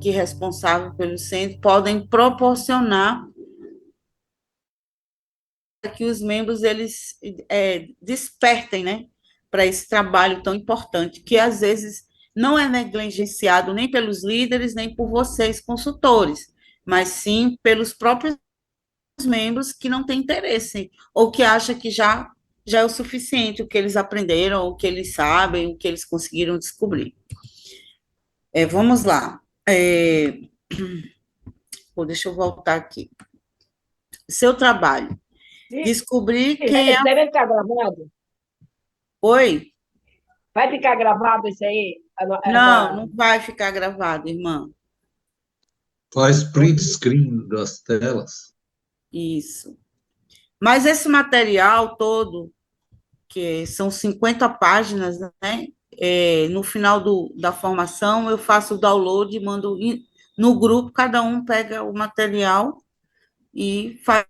que responsável pelo centro podem proporcionar que os membros eles despertem, né, para esse trabalho tão importante, que às vezes não é negligenciado nem pelos líderes, nem por vocês, consultores, mas sim pelos próprios membros que não têm interesse, ou que acham que já é o suficiente o que eles aprenderam, o que eles sabem, o que eles conseguiram descobrir. Vamos lá. Deixa eu voltar aqui. Seu trabalho. Sim, Descobrir quem é. deve ficar gravado? Oi? Vai ficar gravado isso aí? Não, não vai ficar gravado, irmã. Faz print screen das telas. Isso. Mas esse material todo, que são 50 páginas, né? No final da formação, eu faço o download e mando no grupo, cada um pega o material e faz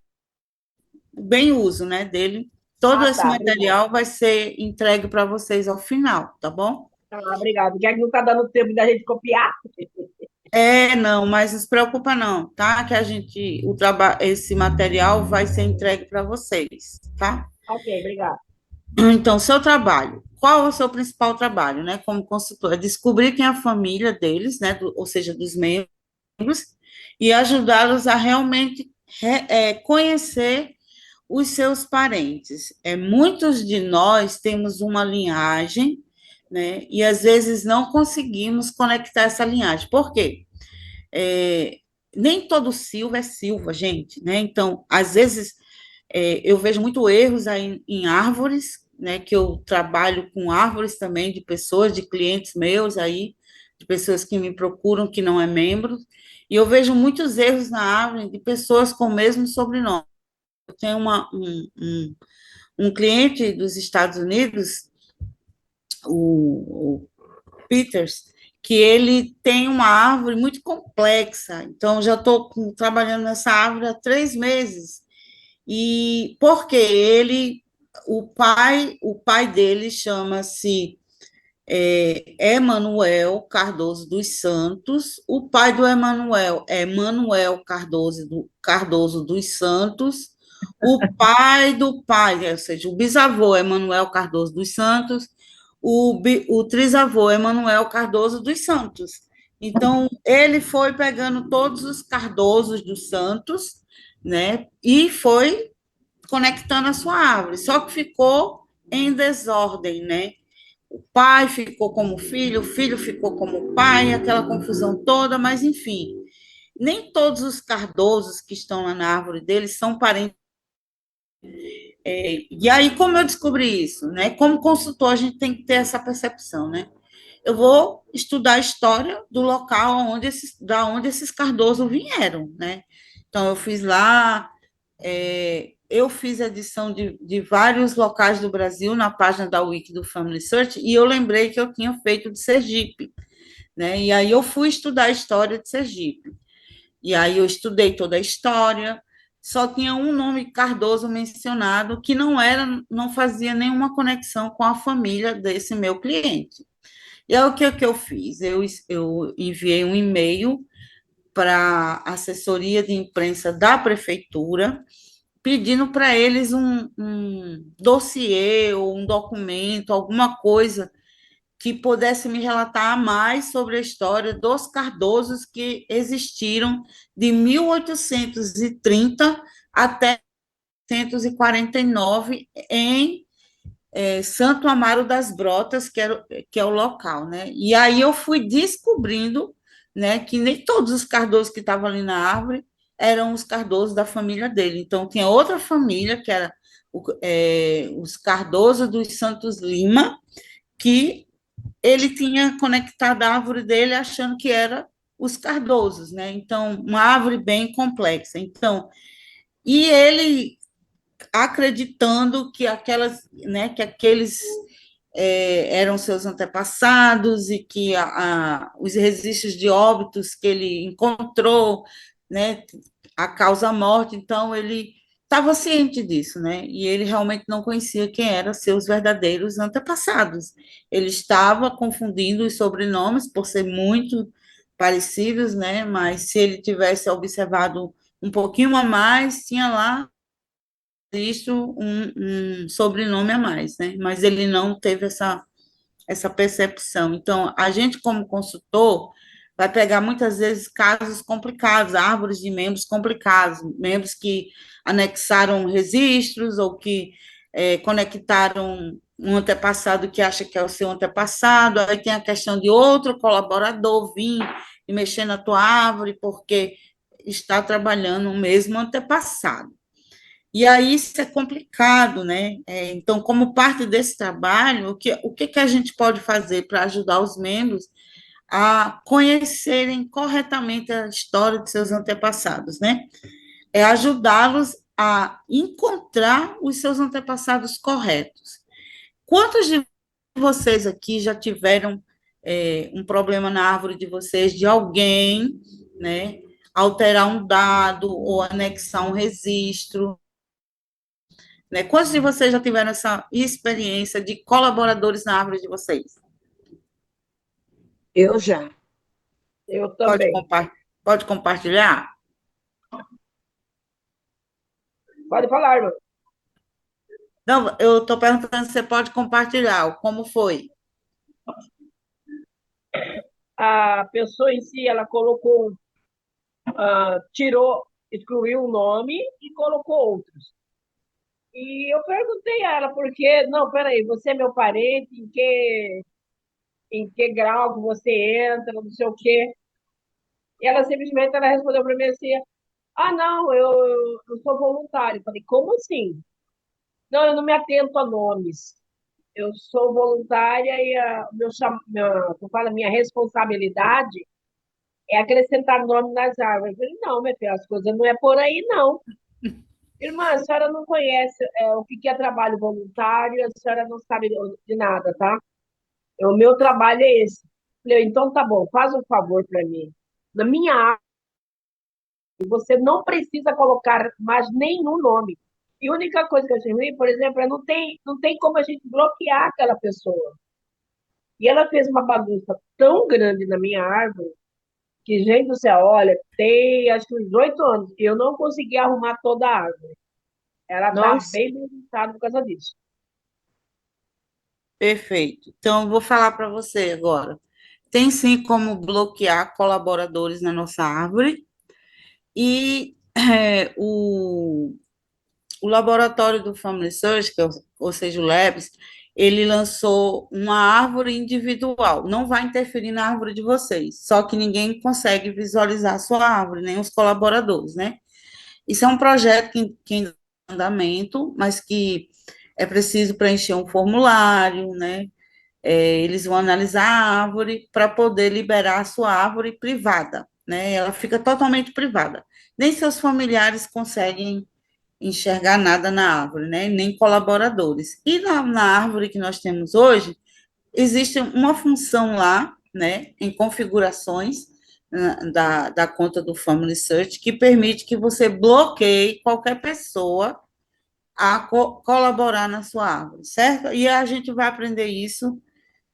bem uso, né, dele. Todo Ah, esse tá, obrigada. material vai ser entregue para vocês ao final, tá bom? Ah, obrigada. Já que não está dando tempo da gente copiar. Não, mas não se preocupa não, tá? Que esse material vai ser entregue para vocês, tá? Ok, obrigada. Então, seu trabalho. Qual é o seu principal trabalho, né? Como consultor? É descobrir quem é a família deles, né? Ou seja, dos membros, e ajudá-los a realmente conhecer os seus parentes. Muitos de nós temos uma linhagem, né? E às vezes não conseguimos conectar essa linhagem. Por quê? É, Nem todo Silva é Silva, gente, né? Então, às vezes, eu vejo muito erros aí em árvores, né? Que eu trabalho com árvores também de pessoas, de clientes meus aí, de pessoas que me procuram que não é membro, e eu vejo muitos erros na árvore de pessoas com o mesmo sobrenome. Eu tenho um cliente dos Estados Unidos, o Peters, que ele tem uma árvore muito complexa. Então, já estou trabalhando nessa árvore há 3 meses. E porque o pai dele chama-se Emanuel Cardoso dos Santos. O pai do Emanuel é Manuel Cardoso dos Santos. O pai do pai, ou seja, o bisavô é Manuel Cardoso dos Santos. O trisavô é Manuel Cardoso dos Santos. Então, ele foi pegando todos os Cardosos dos Santos, né? E foi conectando a sua árvore. Só que ficou em desordem, né? O pai ficou como o filho ficou como o pai, aquela confusão toda, mas enfim, nem todos os cardosos que estão lá na árvore deles são parentes. E aí, como eu descobri isso, né? Como consultor, a gente tem que ter essa percepção, né? Eu vou estudar a história do local da onde esses cardosos vieram, né? Então, eu fiz lá, eu fiz edição de vários locais do Brasil na página da Wiki do Family Search, e eu lembrei que eu tinha feito de Sergipe, né? E aí eu fui estudar a história de Sergipe. E aí eu estudei toda a história, só tinha um nome Cardoso mencionado que não fazia nenhuma conexão com a família desse meu cliente. E aí o que eu fiz? Eu enviei um e-mail para a assessoria de imprensa da prefeitura, pedindo para eles um dossiê ou um documento, alguma coisa que pudesse me relatar mais sobre a história dos Cardosos que existiram de 1830 até 1849 em Santo Amaro das Brotas, que é o local, né? E aí eu fui descobrindo, né, que nem todos os Cardosos que estavam ali na árvore eram os Cardosos da família dele. Então, tinha outra família, que era os Cardoso dos Santos Lima, que ele tinha conectado a árvore dele achando que era os Cardosos, né? Então, uma árvore bem complexa. Então, e ele acreditando que que aqueles eram seus antepassados e que os registros de óbitos que ele encontrou, né, a causa-morte, então ele estava ciente disso, né? E ele realmente não conhecia quem eram seus verdadeiros antepassados. Ele estava confundindo os sobrenomes por ser muito parecidos, né? Mas se ele tivesse observado um pouquinho a mais, tinha lá visto um sobrenome a mais, né? Mas ele não teve essa percepção. Então, a gente, como consultor, vai pegar muitas vezes casos complicados, árvores de membros complicados, membros que anexaram registros ou que conectaram um antepassado que acha que é o seu antepassado, aí tem a questão de outro colaborador vir e mexer na tua árvore porque está trabalhando o mesmo antepassado. E aí isso é complicado, né? Então, como parte desse trabalho, o que a gente pode fazer para ajudar os membros a conhecerem corretamente a história de seus antepassados, né? É ajudá-los a encontrar os seus antepassados corretos. Quantos de vocês aqui já tiveram um problema na árvore de vocês, de alguém, né, alterar um dado ou anexar um registro? Né? Quantos de vocês já tiveram essa experiência de colaboradores na árvore de vocês? Eu já. Eu Pode, também. pode compartilhar? Pode falar, irmão. Não, eu estou perguntando se você pode compartilhar, como foi? A pessoa em si, ela colocou, tirou, excluiu um nome e colocou outros. E eu perguntei a ela, por quê? Não, peraí, você é meu parente, em que grau que você entra, não sei o quê. E ela simplesmente ela respondeu para mim assim, não, eu sou voluntário. Eu falei, como assim? Não, eu não me atento a nomes. Eu sou voluntária e eu falo, a minha responsabilidade é acrescentar nome nas árvores. Eu falei, não, minha filha, as coisas não é por aí, não. Irmã, a senhora não conhece o que é trabalho voluntário, a senhora não sabe de nada, tá? O meu trabalho é esse. Eu falei, então tá bom, faz um favor para mim. Na minha árvore, você não precisa colocar mais nenhum nome. E a única coisa que eu achei ruim, por exemplo, não tem como a gente bloquear aquela pessoa. E ela fez uma bagunça tão grande na minha árvore que, gente do céu, olha, tem acho que uns 8 anos e eu não consegui arrumar toda a árvore. Ela está Nossa, bem bagunçada por causa disso. perfeito. Então, eu vou falar para você agora. Tem sim como bloquear colaboradores na nossa árvore, e o laboratório do Family Search, ou seja, o Labs, ele lançou uma árvore individual. Não vai interferir na árvore de vocês, só que ninguém consegue visualizar a sua árvore, nem os colaboradores, né? Isso é um projeto que ainda está em andamento, mas que é preciso preencher um formulário, né? Eles vão analisar a árvore para poder liberar a sua árvore privada, né? Ela fica totalmente privada. Nem seus familiares conseguem enxergar nada na árvore, né? Nem colaboradores. E na árvore que nós temos hoje, existe uma função lá, né, em configurações da conta do Family Search, que permite que você bloqueie qualquer pessoa a colaborar na sua árvore, certo? E a gente vai aprender isso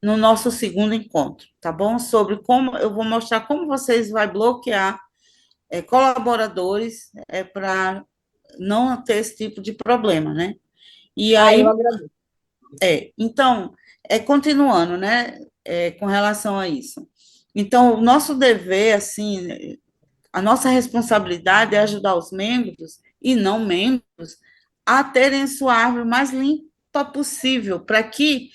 no nosso segundo encontro, tá bom? Sobre como eu vou mostrar como vocês vão bloquear colaboradores para não ter esse tipo de problema, né? E Eu aí, agradeço. então, continuando, né, com relação a isso. Então, o nosso dever, assim, a nossa responsabilidade é ajudar os membros e não membros a terem sua árvore mais limpa possível, para que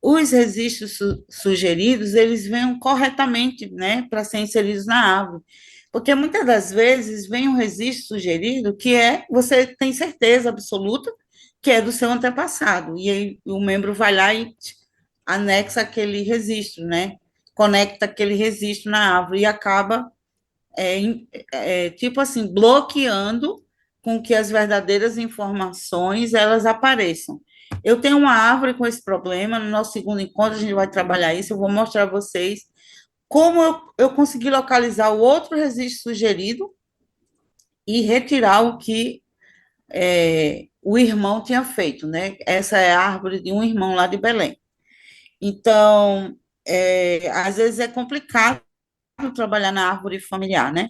os registros sugeridos, eles venham corretamente, né, para serem inseridos na árvore. Porque muitas das vezes vem um registro sugerido que você tem certeza absoluta que é do seu antepassado, e aí o membro vai lá e anexa aquele registro, né, conecta aquele registro na árvore e acaba, tipo assim, bloqueando com que as verdadeiras informações elas apareçam. Eu tenho uma árvore com esse problema. No nosso segundo encontro, a gente vai trabalhar isso. Eu vou mostrar a vocês como eu consegui localizar o outro registro sugerido e retirar o que o irmão tinha feito, né? Essa é a árvore de um irmão lá de Belém. Então, às vezes é complicado trabalhar na árvore familiar, né?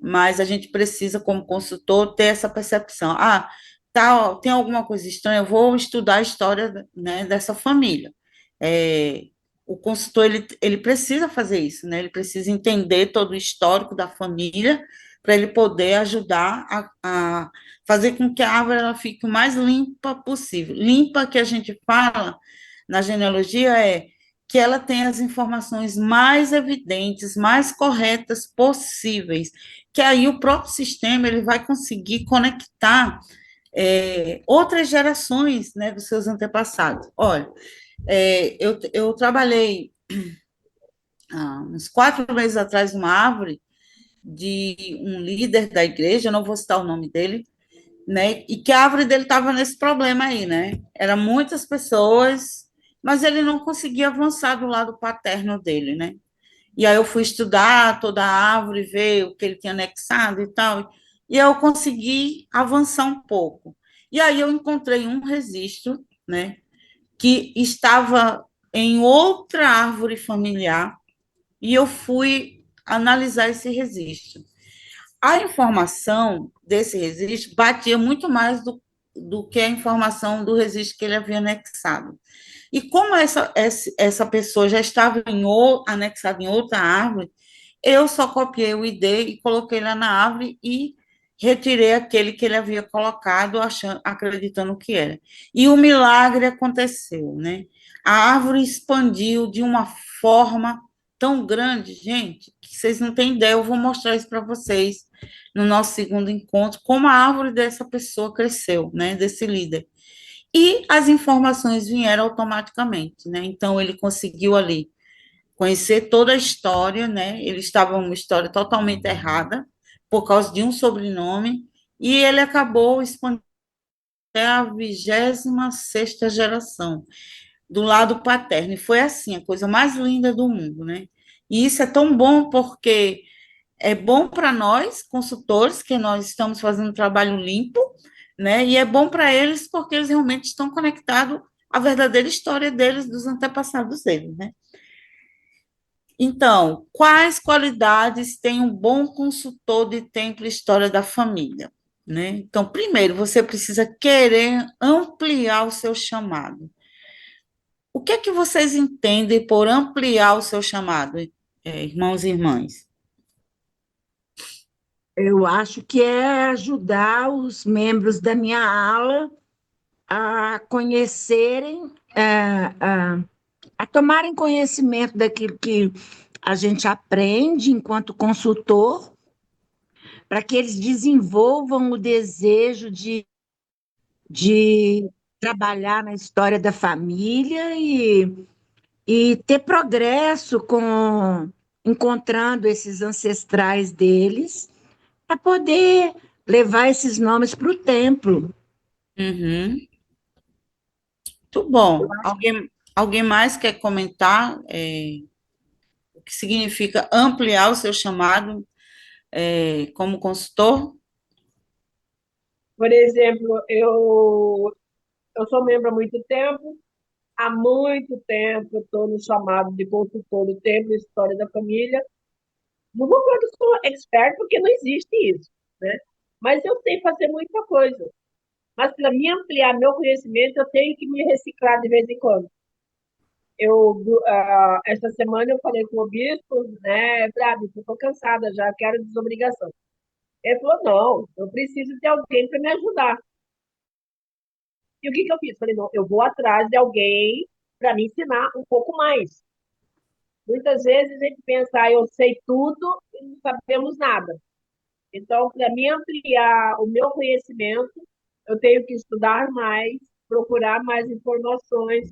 Mas a gente precisa, como consultor, ter essa percepção. Ah, tá, tem alguma coisa estranha, eu vou estudar a história, né, dessa família. É, o consultor, ele precisa fazer isso, né? Ele precisa entender todo o histórico da família para ele poder ajudar a fazer com que a árvore ela fique o mais limpa possível. Limpa que a gente fala na genealogia é que ela tem as informações mais evidentes, mais corretas possíveis, que aí o próprio sistema ele vai conseguir conectar outras gerações, né, dos seus antepassados. Olha, eu trabalhei uns 4 meses atrás numa árvore de um líder da igreja, não vou citar o nome dele, né? E que a árvore dele estava nesse problema aí, né? Eram muitas pessoas, mas ele não conseguia avançar do lado paterno dele, né? E aí eu fui estudar toda a árvore, ver o que ele tinha anexado e tal, e eu consegui avançar um pouco. E aí eu encontrei um registro, né, que estava em outra árvore familiar, e eu fui analisar esse registro. A informação desse registro batia muito mais do que a informação do registro que ele havia anexado. E como essa pessoa já estava anexada em outra árvore, eu só copiei o ID e coloquei lá na árvore e retirei aquele que ele havia colocado, acreditando que era. E o milagre aconteceu, né? A árvore expandiu de uma forma tão grande, gente, que vocês não têm ideia. Eu vou mostrar isso para vocês no nosso segundo encontro, como a árvore dessa pessoa cresceu, né? Desse líder. E as informações vieram automaticamente, né? Então ele conseguiu ali conhecer toda a história, né? Ele estava uma história totalmente errada por causa de um sobrenome e ele acabou expandindo até a 26ª geração do lado paterno. E foi assim, a coisa mais linda do mundo, né? E isso é tão bom porque é bom para nós, consultores, que nós estamos fazendo um trabalho limpo, né? E é bom para eles porque eles realmente estão conectados à verdadeira história deles, dos antepassados deles, né? Então, quais qualidades tem um bom consultor de tempo e história da família? Né? Então, primeiro, você precisa querer ampliar o seu chamado. O que é que vocês entendem por ampliar o seu chamado, irmãos e irmãs? Eu acho que é ajudar os membros da minha ala a conhecerem, a tomarem conhecimento daquilo que a gente aprende enquanto consultor, para que eles desenvolvam o desejo de trabalhar na história da família e ter progresso com encontrando esses ancestrais deles, para poder levar esses nomes para o templo. Uhum. Muito bom. Alguém mais quer comentar o que significa ampliar o seu chamado como consultor? Por exemplo, eu sou membro há muito tempo estou no chamado de consultor do Templo História da Família. Não vou falar que eu sou expert, porque não existe isso, né? Mas eu sei fazer muita coisa. Mas para mim ampliar meu conhecimento, eu tenho que me reciclar de vez em quando. Esta semana eu falei com o bispo, né? Falei, bispo, estou cansada já, quero desobrigação. Ele falou, não, eu preciso de alguém para me ajudar. E o que que eu fiz? Falei, não, eu vou atrás de alguém para me ensinar um pouco mais. Muitas vezes a gente pensa, eu sei tudo e não sabemos nada. Então, para mim ampliar o meu conhecimento, eu tenho que estudar mais, procurar mais informações,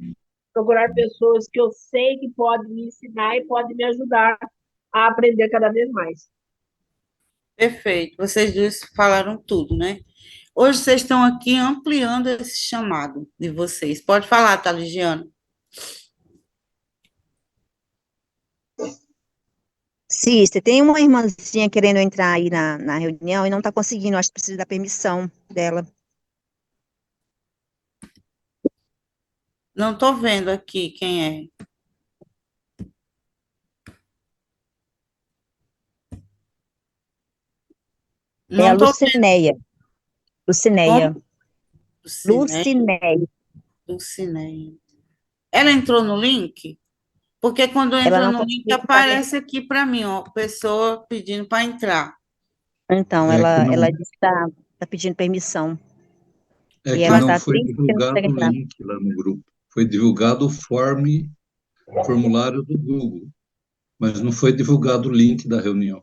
procurar pessoas que eu sei que podem me ensinar e podem me ajudar a aprender cada vez mais. Perfeito. Vocês dois falaram tudo, né? Hoje vocês estão aqui ampliando esse chamado de vocês. Pode falar, Taligiano. Sister, tem uma irmãzinha querendo entrar aí na reunião e não está conseguindo, acho que precisa da permissão dela. Não estou vendo aqui quem é. É a Não tô vendo Lucinéia. Lucinéia. como Lucinéia, Lucinéia. Lucinéia. Ela entrou no link? Porque quando Ela entra não no link, conseguiu fazer. aparece aqui para mim, ó, pessoa pedindo para entrar. Então, É que ela não, disse que está pedindo permissão. é E que ela Mas não está foi triste porque não divulgado consegue o entrar. link lá no grupo. Foi divulgado o formulário do Google, mas não foi divulgado o link da reunião.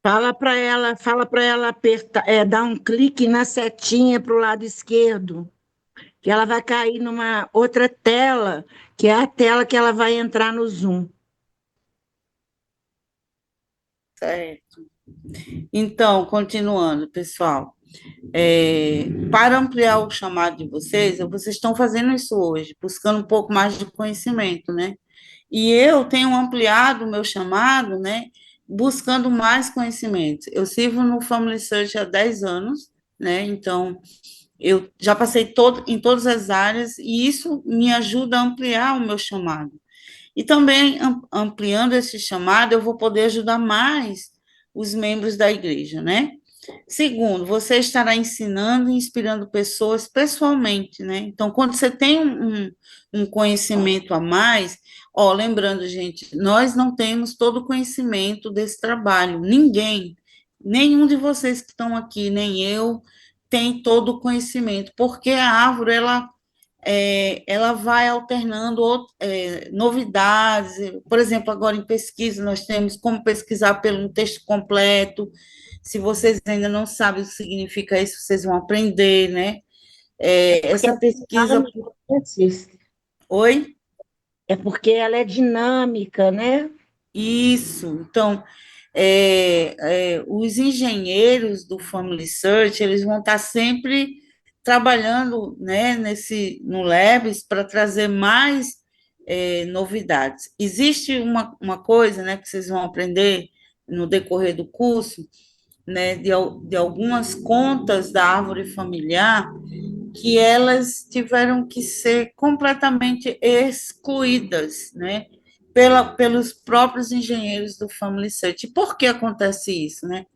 Fala para ela apertar, dar um clique na setinha para o lado esquerdo, que ela vai cair numa outra tela, que é a tela que ela vai entrar no Zoom. certo. Então, continuando, pessoal. Para ampliar o chamado de vocês, vocês estão fazendo isso hoje, buscando um pouco mais de conhecimento, né? E eu tenho ampliado o meu chamado, né? Buscando mais conhecimento. Eu sirvo no Family Search há 10 anos, né? Então, eu já passei em todas as áreas e isso me ajuda a ampliar o meu chamado. E também, ampliando esse chamado, eu vou poder ajudar mais os membros da igreja, né? Segundo, você estará ensinando e inspirando pessoas pessoalmente, né? Então, quando você tem um conhecimento a mais, ó, lembrando, gente, nós não temos todo o conhecimento desse trabalho, ninguém, nenhum de vocês que estão aqui, nem eu, tem todo o conhecimento, porque a árvore, ela vai alternando novidades. Por exemplo, agora em pesquisa, nós temos como pesquisar pelo um texto completo. Se vocês ainda não sabem o que significa isso, vocês vão aprender, né? Porque Essa ela é pesquisa. dinâmica, né, Cis? Oi? É porque ela é dinâmica, né? Isso. Então, os engenheiros do Family Search, eles vão estar sempre trabalhando, né, no Labs para trazer mais novidades. Existe uma coisa, né, que vocês vão aprender no decorrer do curso, né, de algumas contas da árvore familiar, que elas tiveram que ser completamente excluídas, né, pelos próprios engenheiros do Family Search. E por que acontece isso, né?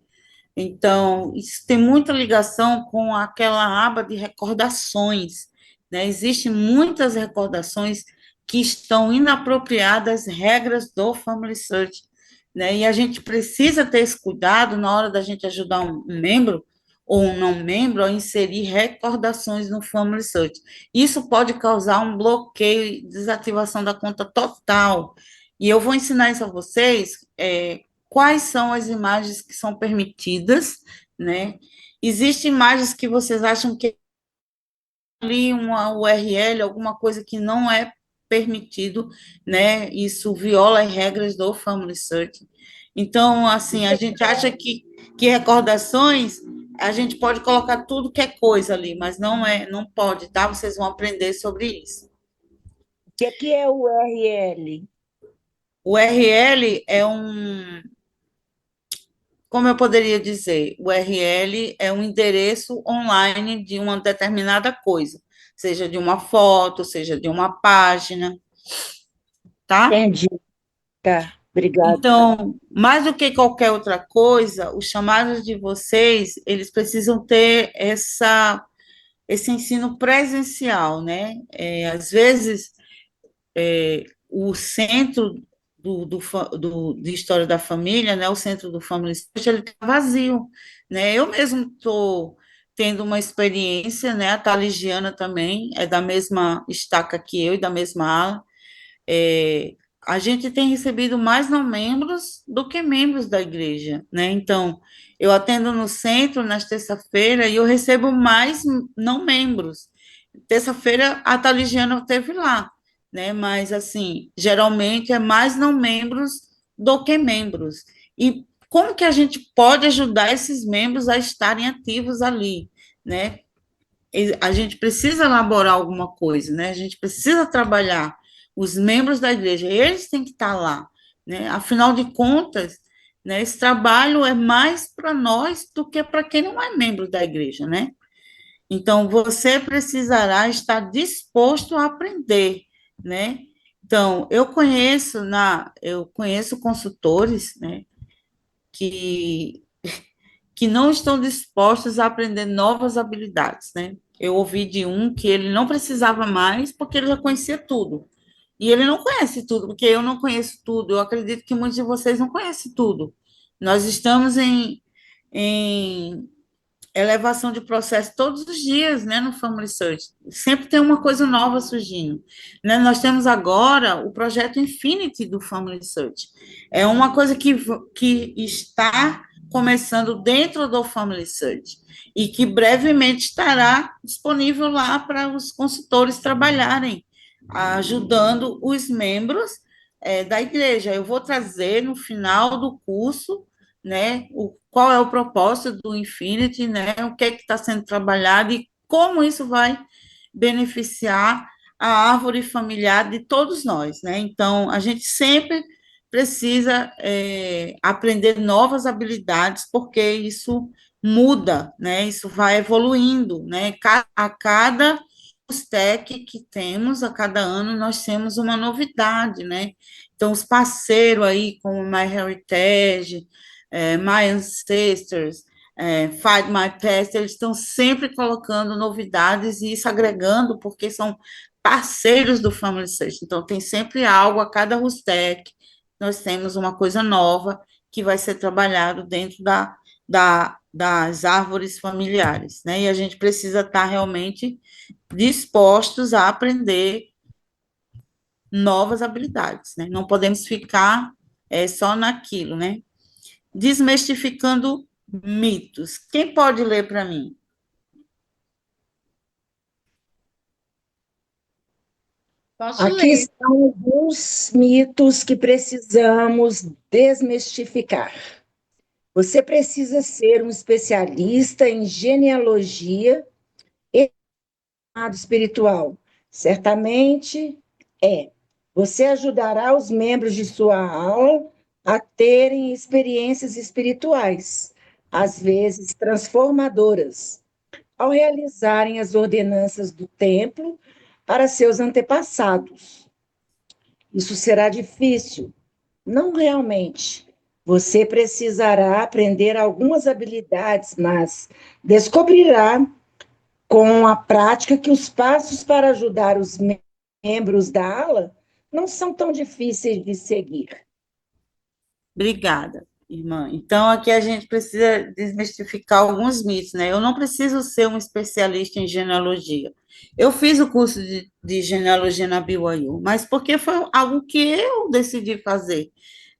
Então, isso tem muita ligação com aquela aba de recordações, né? Existem muitas recordações que estão inapropriadas às regras do Family Search, né? E a gente precisa ter esse cuidado na hora da gente ajudar um membro ou um não membro a inserir recordações no Family Search. Isso pode causar um bloqueio e desativação da conta total. E eu vou ensinar isso a vocês, quais são as imagens que são permitidas, né? Existem imagens que vocês acham que ali uma URL, alguma coisa que não é permitido, né? Isso viola as regras do Family Search. Então, assim, a gente acha que recordações, a gente pode colocar tudo que é coisa ali, mas não é, não pode, tá? Vocês vão aprender sobre isso. O que é o URL? O URL como eu poderia dizer, o URL é um endereço online de uma determinada coisa, seja de uma foto, seja de uma página, tá? Entendi, tá. Obrigada. Então, mais do que qualquer outra coisa, os chamados de vocês, eles precisam ter esse ensino presencial, né? Às vezes, o centro de História da Família, né, o centro do Family Search, ele está vazio, né? Eu mesmo estou tendo uma experiência, né? A Taligiana também é da mesma estaca que eu e da mesma ala. É, a gente tem recebido mais não membros do que membros da igreja, né? Então, eu atendo no centro nas terça-feira e eu recebo mais não membros. Terça-feira a Taligiana esteve lá, né? Mas assim, geralmente é mais não membros do que membros. E como que a gente pode ajudar esses membros a estarem ativos ali, né? A gente precisa elaborar alguma coisa, né? A gente precisa trabalhar. Os membros da igreja, eles têm que estar lá, né? Afinal de contas, né, esse trabalho é mais para nós do que para quem não é membro da igreja, né? Então, você precisará estar disposto a aprender, né? Então, eu conheço consultores, né, que que não estão dispostos a aprender novas habilidades, né? Eu ouvi de um que ele não precisava mais porque ele já conhecia tudo. E ele não conhece tudo, porque eu não conheço tudo. Eu acredito que muitos de vocês não conhecem tudo. Nós estamos em elevação de processo todos os dias, né, no Family Search. Sempre tem uma coisa nova surgindo. Né? Nós temos agora o projeto Infinity do Family Search. É uma coisa que está começando dentro do Family Search e que brevemente estará disponível lá para os consultores trabalharem, ajudando os membros da igreja. Eu vou trazer no final do curso, né, qual é o propósito do Infinity, né, o que é que está sendo trabalhado e como isso vai beneficiar a árvore familiar de todos nós, né? Então, a gente sempre precisa aprender novas habilidades, porque isso muda, né? Isso vai evoluindo, né? A cada stack que temos, a cada ano, nós temos uma novidade, né? Então, os parceiros aí, como MyHeritage, My Ancestors, Find My Past, eles estão sempre colocando novidades e isso agregando, porque são parceiros do Family Search. Então, tem sempre algo a cada Rustec. Nós temos uma coisa nova que vai ser trabalhado dentro das árvores familiares, né? E a gente precisa estar realmente dispostos a aprender novas habilidades, né? Não podemos ficar só naquilo, né? Desmistificando mitos. Quem pode ler para mim? Posso Aqui ler. estão alguns mitos que precisamos desmistificar. Você precisa ser um especialista em genealogia e chamado espiritual. Certamente é. Você ajudará os membros de sua aula a terem experiências espirituais, às vezes transformadoras, ao realizarem as ordenanças do templo para seus antepassados. Isso será difícil? Não realmente. Você precisará aprender algumas habilidades, mas descobrirá com a prática que os passos para ajudar os membros da ala não são tão difíceis de seguir. Obrigada, irmã. Então, aqui a gente precisa desmistificar alguns mitos, né? Eu não preciso ser um especialista em genealogia. Eu fiz o curso de genealogia na BYU, mas porque foi algo que eu decidi fazer.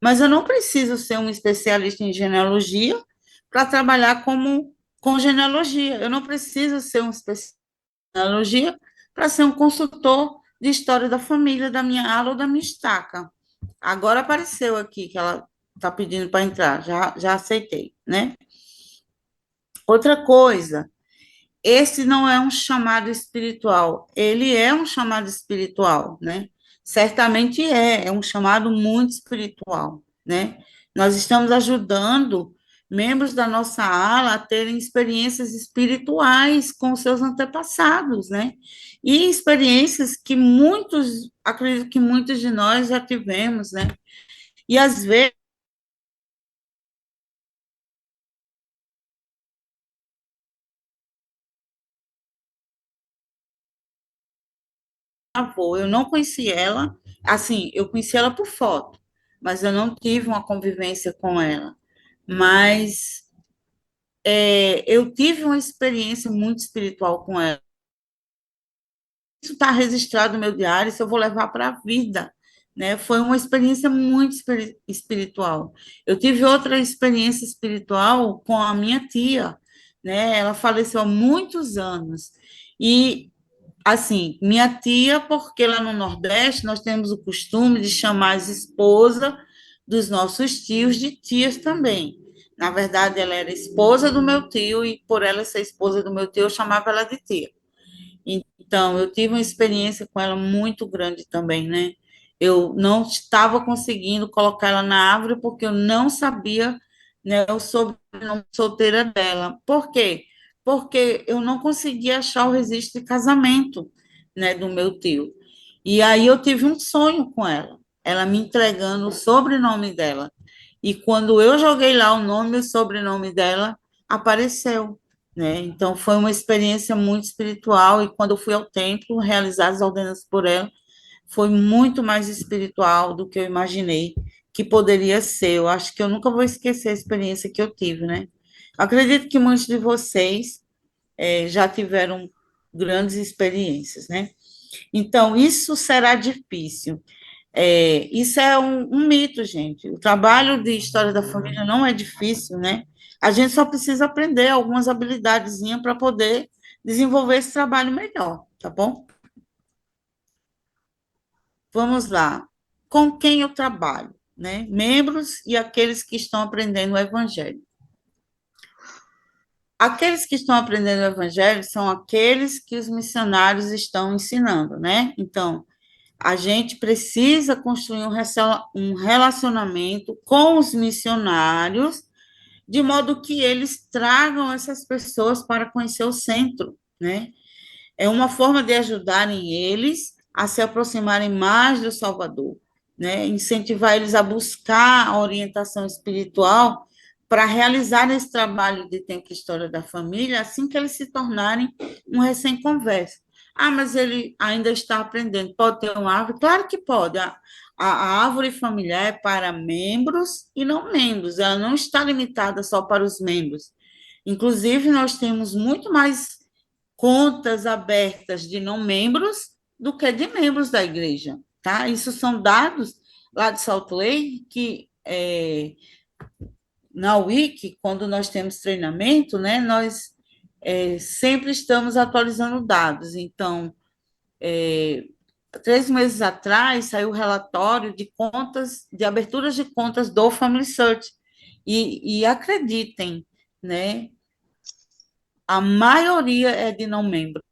Mas eu não preciso ser um especialista em genealogia para trabalhar com genealogia. Eu não preciso ser um especialista em genealogia para ser um consultor de história da família, da minha ala ou da minha estaca. Agora apareceu aqui que ela está pedindo para entrar, já aceitei, né? Outra coisa, esse não é um chamado espiritual, ele é um chamado espiritual, né? Certamente é um chamado muito espiritual, né? Nós estamos ajudando membros da nossa ala a terem experiências espirituais com seus antepassados, né? E experiências que muitos, acredito que muitos de nós já tivemos, né? E às vezes avô, eu não conheci ela, assim, eu conheci ela por foto, mas eu não tive uma convivência com ela. Mas eu tive uma experiência muito espiritual com ela. Isso está registrado no meu diário, isso eu vou levar para a vida. Né? Foi uma experiência muito espiritual. Eu tive outra experiência espiritual com a minha tia, né? Ela faleceu há muitos anos. E assim, minha tia, porque lá no Nordeste nós temos o costume de chamar as esposas dos nossos tios de tias também. Na verdade, ela era esposa do meu tio e por ela ser esposa do meu tio, eu chamava ela de tia. Então, eu tive uma experiência com ela muito grande também, né? Eu não estava conseguindo colocar ela na árvore porque eu não sabia, né, o sobrenome solteira dela. Por quê? Porque eu não conseguia achar o registro de casamento, né, do meu tio. E aí eu tive um sonho com ela me entregando o sobrenome dela. E quando eu joguei lá o nome e o sobrenome dela, apareceu, né? Então, foi uma experiência muito espiritual, e quando eu fui ao templo realizar as ordenanças por ela, foi muito mais espiritual do que eu imaginei que poderia ser. Eu acho que eu nunca vou esquecer a experiência que eu tive, né? Acredito que muitos de vocês já tiveram grandes experiências, né? Então, isso será difícil. Isso é um mito, gente. O trabalho de história da família não é difícil, né? A gente só precisa aprender algumas habilidadezinhas para poder desenvolver esse trabalho melhor, tá bom? Vamos lá. Com quem eu trabalho, né? Membros e aqueles que estão aprendendo o evangelho. Aqueles que estão aprendendo o evangelho são aqueles que os missionários estão ensinando, né? Então, a gente precisa construir um relacionamento com os missionários, de modo que eles tragam essas pessoas para conhecer o centro, né? É uma forma de ajudarem eles a se aproximarem mais do Salvador, né? Incentivar eles a buscar a orientação espiritual para realizar esse trabalho de tempo e história da família assim que eles se tornarem um recém-converso. Ah, mas ele ainda está aprendendo. Pode ter uma árvore? Claro que pode. A árvore familiar é para membros e não membros. Ela não está limitada só para os membros. Inclusive, nós temos muito mais contas abertas de não membros do que de membros da igreja, tá? Isso são dados lá de Salt Lake que na Wiki, quando nós temos treinamento, né, nós sempre estamos atualizando dados. Então, 3 meses atrás saiu o relatório de contas, de aberturas de contas do Family Search. E acreditem, né, a maioria é de não membros.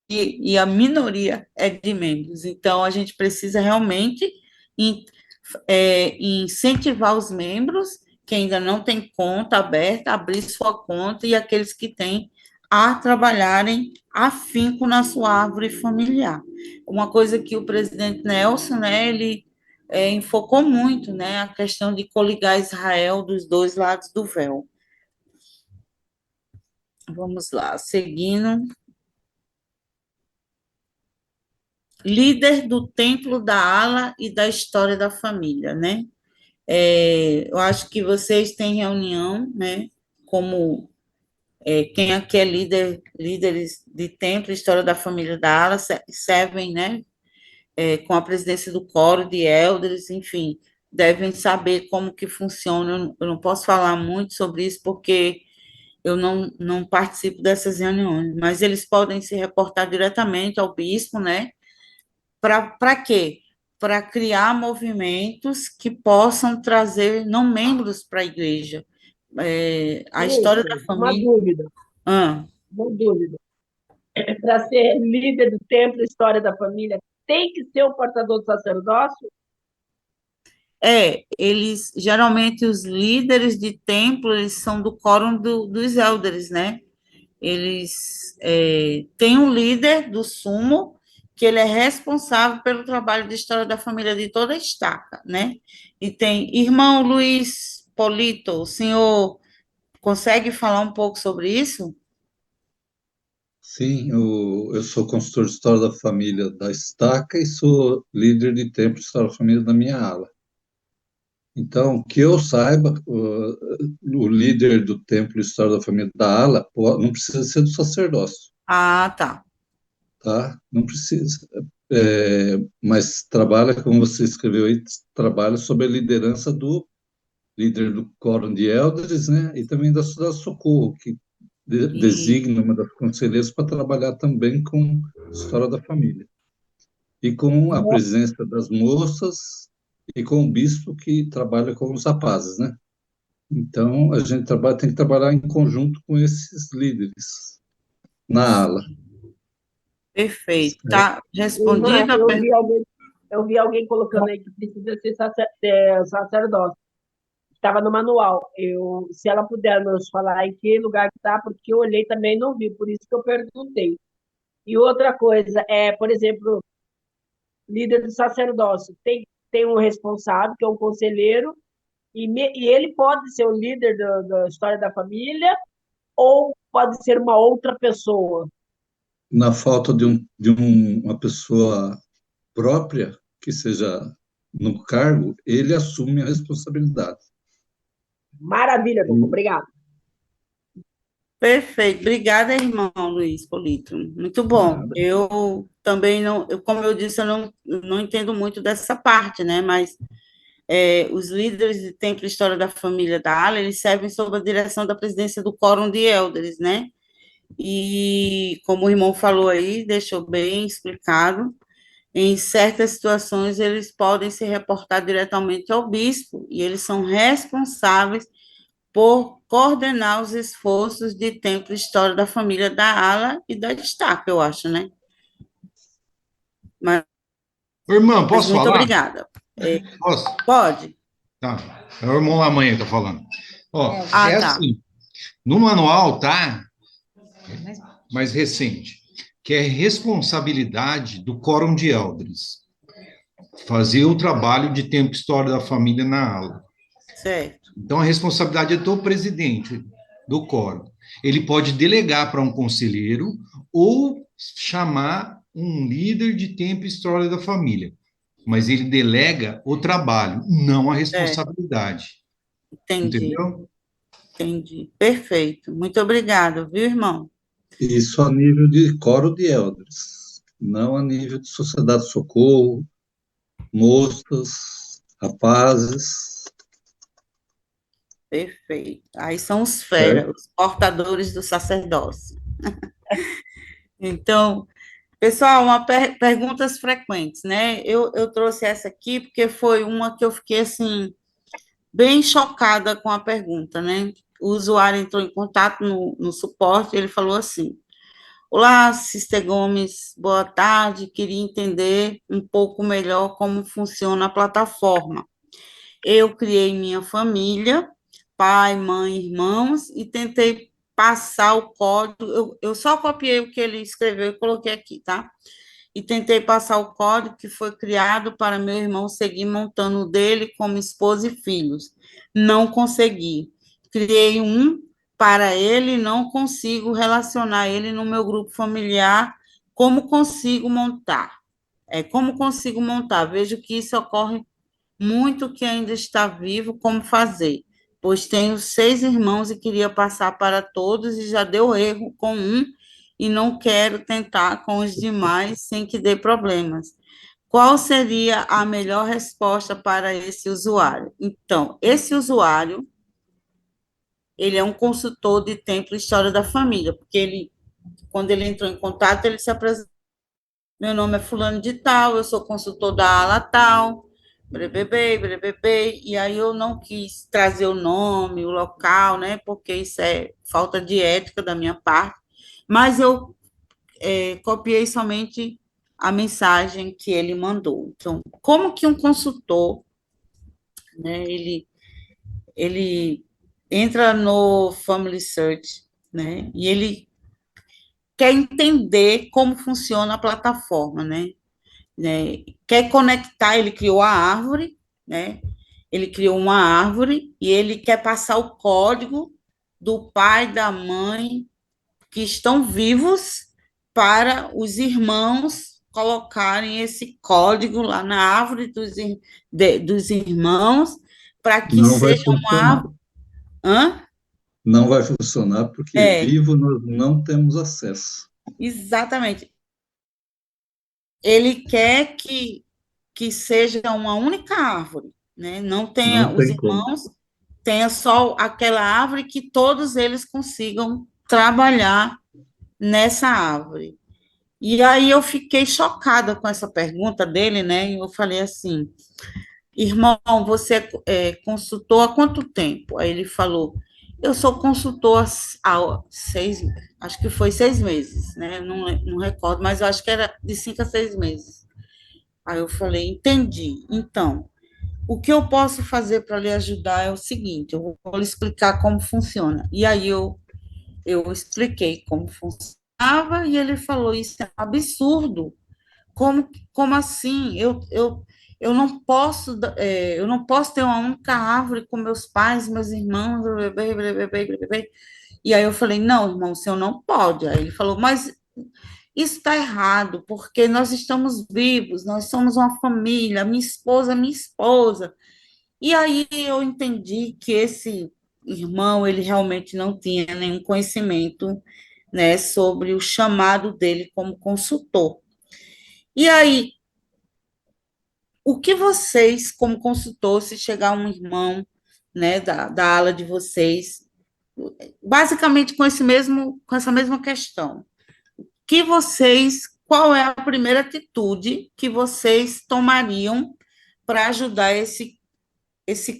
E a minoria é de membros. Então, a gente precisa realmente incentivar os membros que ainda não têm conta aberta, a abrir sua conta, e aqueles que têm a trabalharem afinco na sua árvore familiar. Uma coisa que o presidente Nelson, né, ele enfocou muito, né, a questão de coligar Israel dos dois lados do véu. Vamos lá, seguindo. Líder do templo da ala e da história da família, né? Eu acho que vocês têm reunião, né? Como quem aqui é líderes de templo e história da família da ala, servem, né? Com a presidência do coro de elders, enfim, devem saber como que funciona. Eu não posso falar muito sobre isso porque eu não participo dessas reuniões, mas eles podem se reportar diretamente ao bispo, né? Para quê? Para criar movimentos que possam trazer não membros para a igreja. A história da Isso, família. Ah, uma dúvida. Para ser líder do templo, história da família, tem que ser o portador do sacerdócio? eles, geralmente, os líderes de templo, eles são do quórum dos elders, né? Eles têm um líder do sumo, que ele é responsável pelo trabalho de história da família de toda a estaca, né? E tem irmão Luiz Polito, o senhor consegue falar um pouco sobre isso? Sim, eu sou consultor de História da Família da Estaca e sou líder de Templo de História da Família da minha ala. Então, que eu saiba, o líder do Templo de História da Família da ala não precisa ser do sacerdócio, Ah, tá. tá? Não precisa. Mas trabalha, como você escreveu aí, trabalha sob a liderança do líder do Quórum de Elders, né? E também da Cidade Socorro, que E, designa uma das conselheiras para trabalhar também com História da Família. E com a presença das moças e com o bispo que trabalha com os rapazes, né? Então, a gente tem que trabalhar em conjunto com esses líderes na ala. perfeito. Certo? Tá respondida a pergunta? Eu vi alguém colocando aí que precisa ser sacerdócio. Estava no manual. Se ela puder nos falar em que lugar está, porque eu olhei também e não vi, por isso que eu perguntei. E outra coisa, por exemplo, líder do sacerdócio, tem um responsável, que é um conselheiro, e ele pode ser o líder da história da família, ou pode ser uma outra pessoa? Na falta uma pessoa própria, que seja no cargo, ele assume a responsabilidade. Maravilha, doutor. E Obrigado. Perfeito. Obrigada, irmão Luiz Polito. Muito bom. nada. Eu também não, como eu disse, eu não entendo muito dessa parte, né? Mas os líderes de Templo e História da Família da ALA, eles servem sob a direção da presidência do Quórum de Elders, né? E, como o irmão falou aí, deixou bem explicado, em certas situações eles podem se reportar diretamente ao bispo, e eles são responsáveis por coordenar os esforços de Templo e História da Família da ALA e da Destaque, eu acho, né? Mas, Ô, irmão, posso muito falar? obrigada. Posso? Pode? Tá. É o irmão Lamanha que tá falando. Ó, Ah, é tá. assim, no manual tá mais recente, que é responsabilidade do Quórum de Elders, fazer o trabalho de tempo e história da família na ala. Certo. Então, a responsabilidade é do presidente do quórum. Ele pode delegar para um conselheiro ou chamar um líder de tempo e história da família, mas ele delega o trabalho, não a responsabilidade. Entendi, Entendeu? entendi. Perfeito. Muito obrigada, viu, irmão? Isso a nível de coro de elders, não a nível de sociedade de socorro, moscas, rapazes, Perfeito. Aí são os feras, certo? os portadores do sacerdócio. Então, pessoal, perguntas frequentes, né? Eu trouxe essa aqui porque foi uma que eu fiquei, assim, bem chocada com a pergunta, né? O usuário entrou em contato no suporte e ele falou assim: Olá, Sister Gomes, boa tarde. Queria entender um pouco melhor como funciona a plataforma. Eu criei minha família, pai, mãe, irmãos, e tentei passar o código. Eu só copiei o que ele escreveu e coloquei aqui, tá? E tentei passar o código que foi criado para meu irmão seguir montando o dele como esposa e filhos. Não consegui. Criei um para ele, não consigo relacionar ele no meu grupo familiar. Como consigo montar? Como consigo montar? Vejo que isso ocorre muito que ainda está vivo, como fazer? Pois tenho 6 irmãos e queria passar para todos e já deu erro com um e não quero tentar com os demais sem que dê problemas. Qual seria a melhor resposta para esse usuário? Então, esse usuário, ele é um consultor de Templo e História da Família, porque ele, quando ele entrou em contato, ele se apresentou: meu nome é fulano de tal, eu sou consultor da ala tal, brebebê, brebebê, e aí eu não quis trazer o nome, o local, né, porque isso é falta de ética da minha parte, mas eu copiei somente a mensagem que ele mandou. Então, como que um consultor, né, ele entra no Family Search, né, e ele quer entender como funciona a plataforma, né, quer conectar, ele criou a árvore, né? Ele criou uma árvore e ele quer passar o código do pai, da mãe, que estão vivos, para os irmãos colocarem esse código lá na árvore dos irmãos, para que Não vai seja uma funcionar. árvore. Hã? Não vai funcionar porque É, vivo nós não temos acesso. exatamente. Ele quer que seja uma única árvore, né? Não tenha Não os tem como. irmãos, tenha só aquela árvore que todos eles consigam trabalhar nessa árvore. E aí eu fiquei chocada com essa pergunta dele, né? E eu falei assim: irmão, você é consultor há quanto tempo? Aí ele falou: eu sou consultor há 6, acho que foi 6 meses, né? Eu não recordo, mas eu acho que era de 5 a 6 meses. Aí eu falei: entendi. Então, o que eu posso fazer para lhe ajudar é o seguinte: eu vou lhe explicar como funciona. E aí eu expliquei como funcionava e ele falou: isso é um absurdo. Como assim? Eu não posso ter uma única árvore com meus pais, meus irmãos, bebê, bebê, bebê, bebê. E aí eu falei, não, irmão, o senhor não pode. Aí ele falou, mas isso está errado, porque nós estamos vivos, nós somos uma família, minha esposa. E aí eu entendi que esse irmão, ele realmente não tinha nenhum conhecimento, né, sobre o chamado dele como consultor. E aí, o que vocês, como consultor, se chegar um irmão, né, da ala de vocês, basicamente com essa mesma questão, qual é a primeira atitude que vocês tomariam para ajudar esse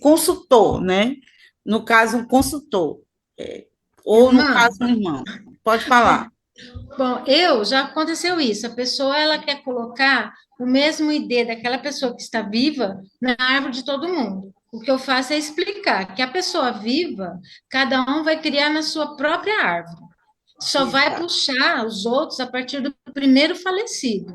consultor, né? No caso, um consultor, ou no Irmã, caso, um irmão. Pode falar. bom, já aconteceu isso. A pessoa ela quer colocar o mesmo ID daquela pessoa que está viva na árvore de todo mundo. O que eu faço é explicar que a pessoa viva, cada um vai criar na sua própria árvore. Só vai Exato. puxar os outros a partir do primeiro falecido.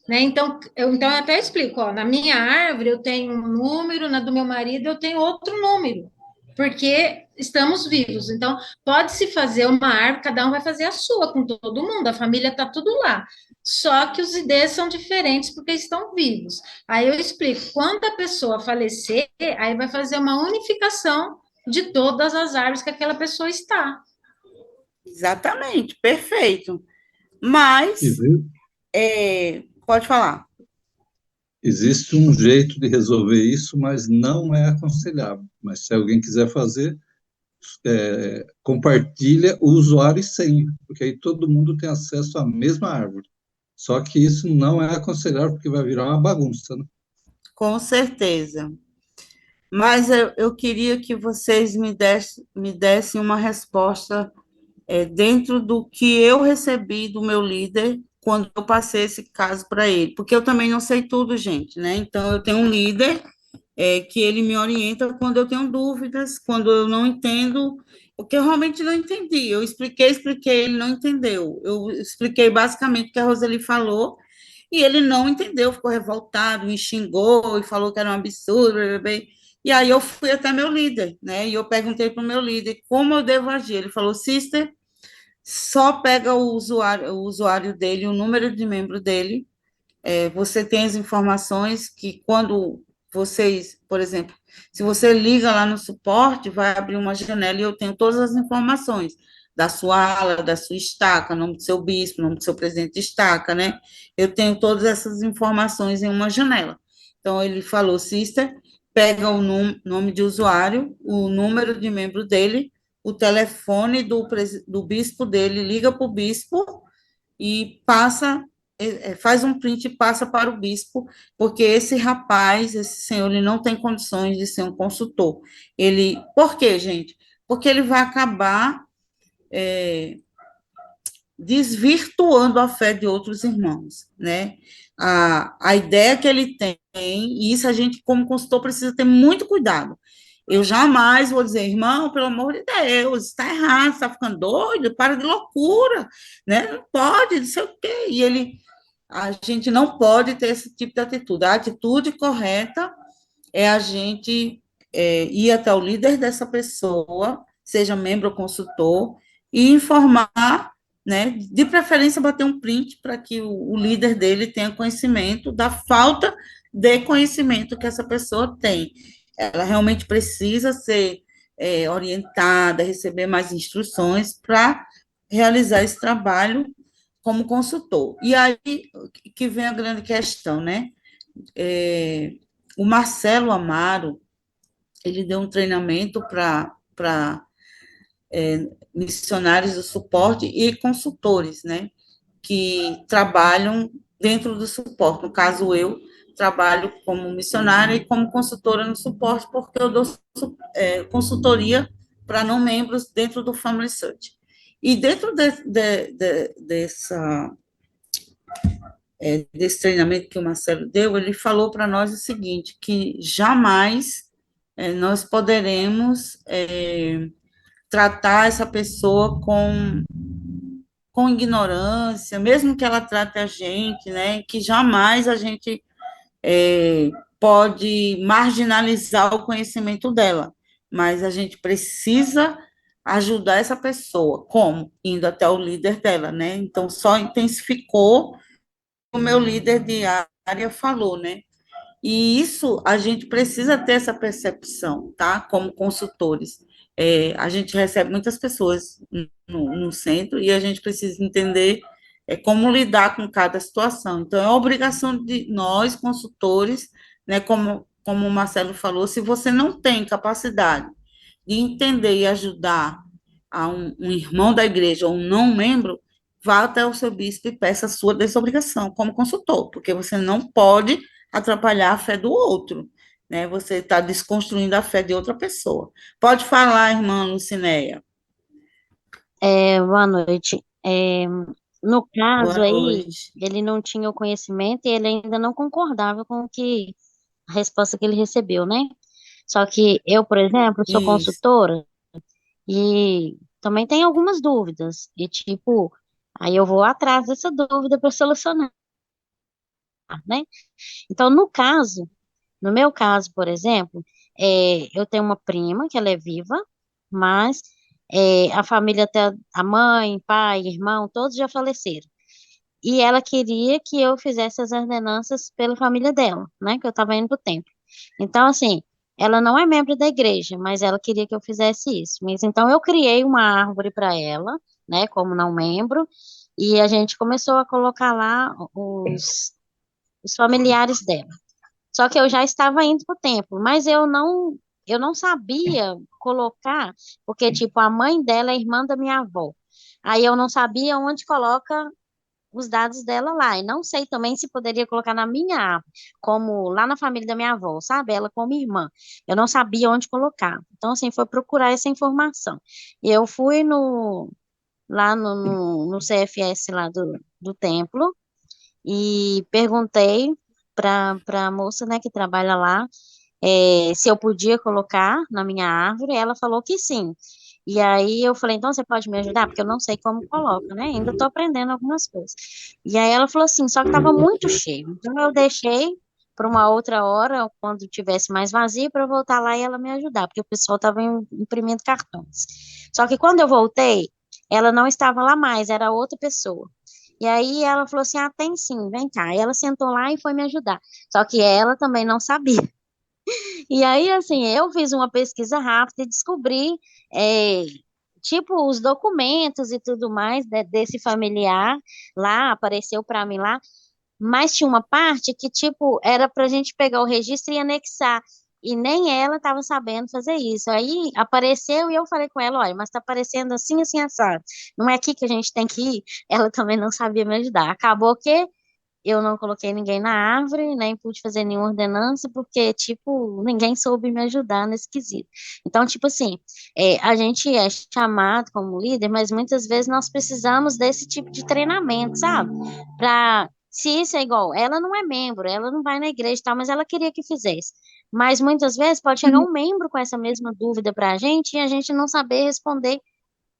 Né? Então, eu até explico, ó, na minha árvore eu tenho um número, na do meu marido eu tenho outro número, porque estamos vivos. Então, pode-se fazer uma árvore, cada um vai fazer a sua com todo mundo, a família está tudo lá. Só que os ideias são diferentes porque estão vivos. Aí eu explico, quando a pessoa falecer, aí vai fazer uma unificação de todas as árvores que aquela pessoa está. Exatamente, perfeito. Mas, Exi- pode falar. Existe um jeito de resolver isso, mas não é aconselhável. Mas se alguém quiser fazer, compartilha o usuário e senha, porque aí todo mundo tem acesso à mesma árvore. Só que isso não é aconselhável, porque vai virar uma bagunça, né? Com certeza. Mas eu queria que vocês me dessem uma resposta dentro do que eu recebi do meu líder quando eu passei esse caso para ele, porque eu também não sei tudo, gente, né? Então, eu tenho um líder que ele me orienta quando eu tenho dúvidas, quando eu não entendo, o que eu realmente não entendi. Eu expliquei, ele não entendeu. Eu expliquei basicamente o que a Roseli falou, e ele não entendeu, ficou revoltado, me xingou e falou que era um absurdo, blá, blá, blá. E aí eu fui até meu líder, né? E eu perguntei para o meu líder como eu devo agir. Ele falou, sister, só pega o usuário dele, o número de membro dele. Você tem as informações que quando vocês, por exemplo, se você liga lá no suporte, vai abrir uma janela e eu tenho todas as informações da sua ala, da sua estaca, nome do seu bispo, nome do seu presidente de estaca, né? Eu tenho todas essas informações em uma janela. Então, ele falou, sister, pega o nome de usuário, o número de membro dele, o telefone do bispo dele, liga para o bispo e faz um print e passa para o bispo, porque esse rapaz, esse senhor, ele não tem condições de ser um consultor. Por quê, gente? Porque ele vai acabar desvirtuando a fé de outros irmãos, né? A ideia que ele tem, e isso a gente, como consultor, precisa ter muito cuidado. Eu jamais vou dizer, irmão, pelo amor de Deus, está errado, está ficando doido, para de loucura, né? Não pode, não sei o quê. A gente não pode ter esse tipo de atitude. A atitude correta é a gente ir até o líder dessa pessoa, seja membro ou consultor, e informar, né? De preferência, bater um print para que o líder dele tenha conhecimento da falta de conhecimento que essa pessoa tem. Ela realmente precisa ser orientada, receber mais instruções para realizar esse trabalho como consultor. E aí que vem a grande questão, né? O Marcelo Amaro, ele deu um treinamento para missionários do suporte e consultores, né? Que trabalham dentro do suporte. No caso, eu trabalho como missionária e como consultora no suporte, porque eu dou consultoria para não membros dentro do Family Search. E dentro desse treinamento que o Marcelo deu, ele falou para nós o seguinte, que jamais nós poderemos tratar essa pessoa com ignorância, mesmo que ela trate a gente, né, que jamais a gente pode marginalizar o conhecimento dela, mas a gente precisa ajudar essa pessoa. Como? Indo até o líder dela, né? Então, só intensificou o meu líder de área falou, né? E isso a gente precisa ter essa percepção, tá? Como consultores. A gente recebe muitas pessoas no centro e a gente precisa entender como lidar com cada situação. Então, é obrigação de nós, consultores, né? Como o Marcelo falou, se você não tem capacidade de entender e ajudar a um irmão da igreja ou um não membro, vá até o seu bispo e peça a sua desobrigação como consultor, porque você não pode atrapalhar a fé do outro, né? Você está desconstruindo a fé de outra pessoa. Pode falar, irmã Lucinéia. Boa noite. No Boa caso aí, noite. ele não tinha o conhecimento e ele ainda não concordava com a resposta que ele recebeu, né? Só que eu, por exemplo, sou Isso. consultora e também tenho algumas dúvidas. E, tipo, aí eu vou atrás dessa dúvida para solucionar, né? Então, no meu caso, por exemplo, eu tenho uma prima que ela é viva, mas a família, até a mãe, pai, irmão, todos já faleceram. E ela queria que eu fizesse as ordenanças pela família dela, né? Que eu estava indo para o templo. Então, assim, ela não é membro da igreja, mas ela queria que eu fizesse isso. Mas então eu criei uma árvore para ela, né? Como não membro, e a gente começou a colocar lá os familiares dela. Só que eu já estava indo para o templo, mas eu não sabia colocar, porque, tipo, a mãe dela é irmã da minha avó. Aí eu não sabia onde coloca os dados dela lá. E não sei também se poderia colocar na minha árvore, como lá na família da minha avó, sabe? Ela como irmã. Eu não sabia onde colocar. Então, assim, foi procurar essa informação. E eu fui lá no CFS lá do templo e perguntei para a moça, né, que trabalha lá, se eu podia colocar na minha árvore. Ela falou que sim. E aí eu falei, então você pode me ajudar? Porque eu não sei como coloca, né? Ainda estou aprendendo algumas coisas. E aí ela falou assim, só que estava muito cheio. Então eu deixei para uma outra hora, quando tivesse mais vazio, para eu voltar lá e ela me ajudar, porque o pessoal estava imprimindo cartões. Só que quando eu voltei, ela não estava lá mais, era outra pessoa. E aí ela falou assim, ah, tem sim, vem cá. E ela sentou lá e foi me ajudar. Só que ela também não sabia. E aí, assim, eu fiz uma pesquisa rápida e descobri, é, tipo, os documentos e tudo mais desse familiar lá, apareceu para mim lá, mas tinha uma parte que, tipo, era para a gente pegar o registro e anexar. E nem ela estava sabendo fazer isso. Aí apareceu e eu falei com ela, olha, mas está aparecendo assim, assim, assado. Não é aqui que a gente tem que ir. Ela também não sabia me ajudar. Acabou que eu não coloquei ninguém na árvore, nem pude fazer nenhuma ordenança, porque, tipo, ninguém soube me ajudar nesse quesito. Então, tipo assim, a gente é chamado como líder, mas muitas vezes nós precisamos desse tipo de treinamento, sabe? Se isso é igual, ela não é membro, ela não vai na igreja e tal, mas ela queria que fizesse. Mas muitas vezes pode chegar um membro com essa mesma dúvida para a gente e a gente não saber responder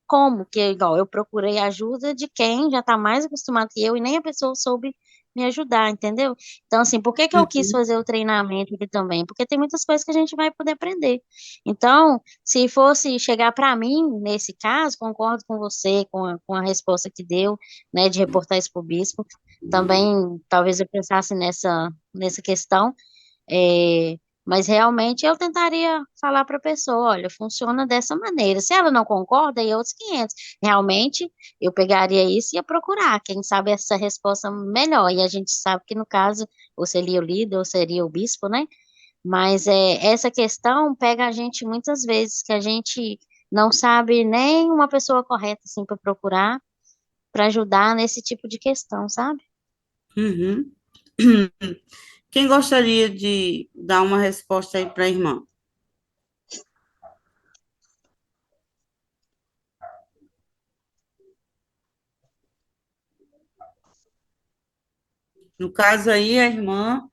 como, que igual eu procurei ajuda de quem já está mais acostumado que eu e nem a pessoa soube me ajudar, entendeu? Então, assim, por que que eu quis Uhum. fazer o treinamento aqui também? Porque tem muitas coisas que a gente vai poder aprender. Então, se fosse chegar para mim, nesse caso, concordo com você, com a resposta que deu, né, de reportar isso para o bispo, também talvez eu pensasse nessa questão, é, mas realmente eu tentaria falar para a pessoa, olha, funciona dessa maneira. Se ela não concorda, aí é outros 500. Realmente, eu pegaria isso e ia procurar, quem sabe essa resposta melhor. E a gente sabe que no caso, ou seria o líder, ou seria o bispo, né? Mas essa questão pega a gente muitas vezes, que a gente não sabe nem uma pessoa correta assim para procurar, para ajudar nesse tipo de questão, sabe? Uhum. Quem gostaria de dar uma resposta aí para a irmã? No caso aí, a irmã,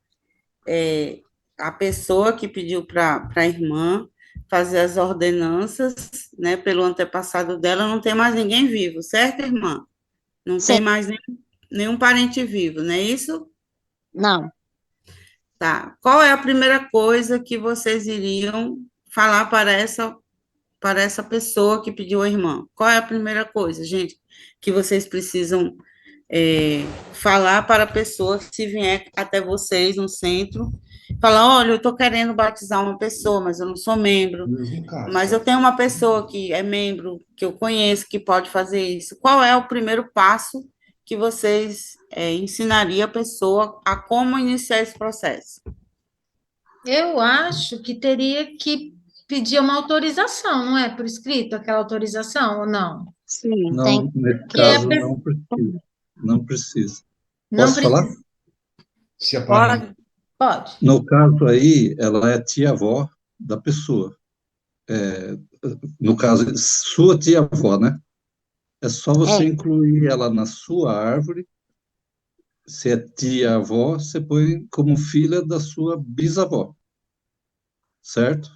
é, a pessoa que pediu para a irmã fazer as ordenanças, né, pelo antepassado dela, não tem mais ninguém vivo, certo, irmã? Não Sim, tem mais nenhum parente vivo, não é isso? não. Tá. Qual é a primeira coisa que vocês iriam falar para essa para essa pessoa que pediu a irmã? Qual é a primeira coisa, gente, que vocês precisam falar para a pessoa que se vier até vocês no centro, falar, olha, eu estou querendo batizar uma pessoa, mas eu não sou membro, Mesmo caso, mas eu tenho uma pessoa que é membro, que eu conheço, que pode fazer isso. Qual é o primeiro passo que vocês ensinariam a pessoa a como iniciar esse processo? Eu acho que teria que pedir uma autorização, não é? Por escrito, aquela autorização ou não? Sim, tem Não, nesse Porque a caso, pessoa não precisa. Não precisa. não Posso falar? precisa. se a parente. Pode? Pode. No caso aí, ela é tia-avó da pessoa. No caso, sua tia-avó, né? É só você é, incluir ela na sua árvore. Se é tia-avó, você põe como filha da sua bisavó, certo?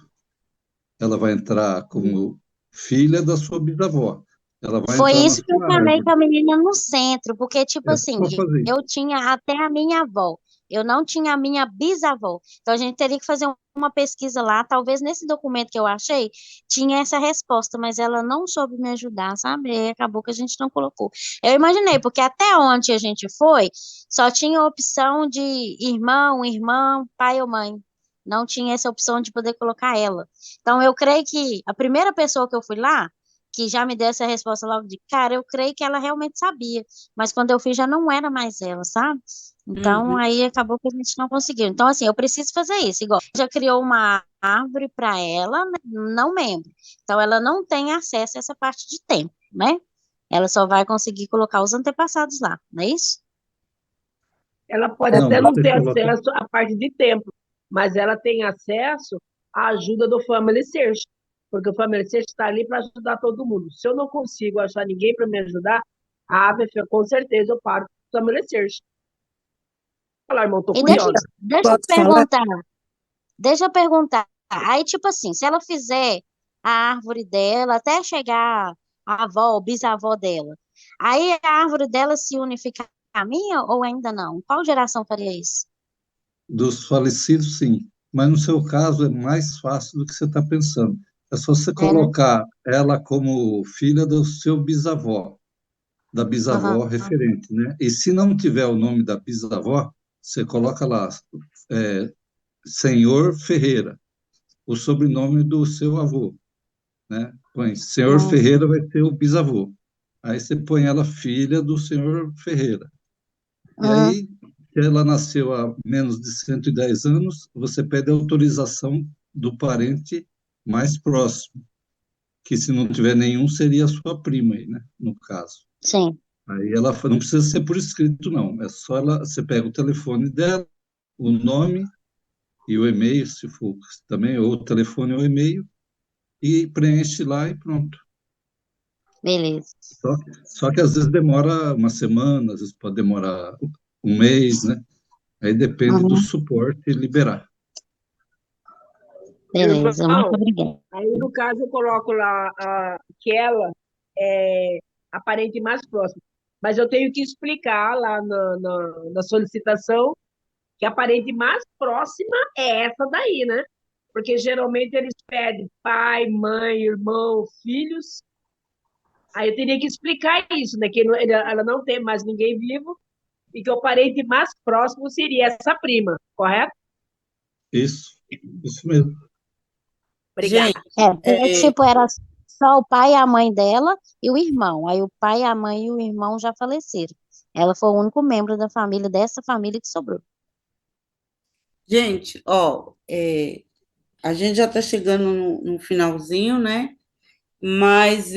Ela vai entrar como filha da sua bisavó. Ela vai foi entrar na isso que eu sua falei com árvore. a menina no centro, porque, tipo É assim, só fazer eu isso. tinha até a minha avó, eu não tinha a minha bisavó. Então, a gente teria que fazer uma pesquisa lá. Talvez nesse documento que eu achei, tinha essa resposta, mas ela não soube me ajudar, sabe? E acabou que a gente não colocou. Eu imaginei, porque até onde a gente foi, só tinha a opção de irmão, irmã, pai ou mãe. Não tinha essa opção de poder colocar ela. Então, eu creio que a primeira pessoa que eu fui lá, que já me deu essa resposta logo de cara, eu creio que ela realmente sabia, mas quando eu fiz já não era mais ela, sabe? Então Uhum. aí acabou que a gente não conseguiu. Então, assim, eu preciso fazer isso, igual já criou uma árvore para ela, né, não membro. Então ela não tem acesso a essa parte de tempo, né? Ela só vai conseguir colocar os antepassados lá, não é isso? Ela pode Não, até não você ter coloca. acesso à parte de tempo, mas ela tem acesso à ajuda do Family Search, porque o Family Search está ali para ajudar todo mundo. Se eu não consigo achar ninguém para me ajudar, com certeza eu paro com o Family Search. Falar, irmão, tô E deixa, curiosa. deixa eu Posso falar? perguntar, deixa eu perguntar. Aí, tipo assim, se ela fizer a árvore dela até chegar a avó ou bisavó dela, aí a árvore dela se unifica à minha ou ainda não? Qual geração faria isso? Dos falecidos, sim. Mas no seu caso é mais fácil do que você está pensando. É só você É, né? colocar ela como filha do seu bisavó, da Aham. bisavó referente, né? E se não tiver o nome da bisavó, você coloca lá, é, Senhor Ferreira, o sobrenome do seu avô, né? Põe Senhor Hum, Ferreira vai ter o bisavô. Aí você põe ela filha do Senhor Ferreira. E uhum. aí, se ela nasceu há menos de 110 anos, você pede autorização do parente mais próximo, que se não tiver nenhum, seria a sua prima aí, né? No caso. Sim. Aí ela não precisa ser por escrito, não. É só ela, você pega o telefone dela, o nome e o e-mail, se for também, ou o telefone ou o e-mail, e preenche lá e pronto. Beleza. Só que às vezes demora uma semana, às vezes pode demorar um mês, né? Aí depende do Uhum. suporte liberar. Beleza. Muito Irmão, obrigada. aí no caso eu coloco lá que ela é a parente mais próxima. Mas eu tenho que explicar lá na solicitação que a parente mais próxima é essa daí, né? Porque geralmente eles pedem pai, mãe, irmão, filhos. Aí eu teria que explicar isso, né? Que ela não tem mais ninguém vivo e que o parente mais próximo seria essa prima, correto? Isso mesmo. Obrigada. Gente, É, porque, é, tipo, era só o pai e a mãe dela e o irmão. Aí o pai, a mãe e o irmão já faleceram. Ela foi o único membro da família, dessa família que sobrou. gente, ó, a gente já está chegando no finalzinho, né? Mas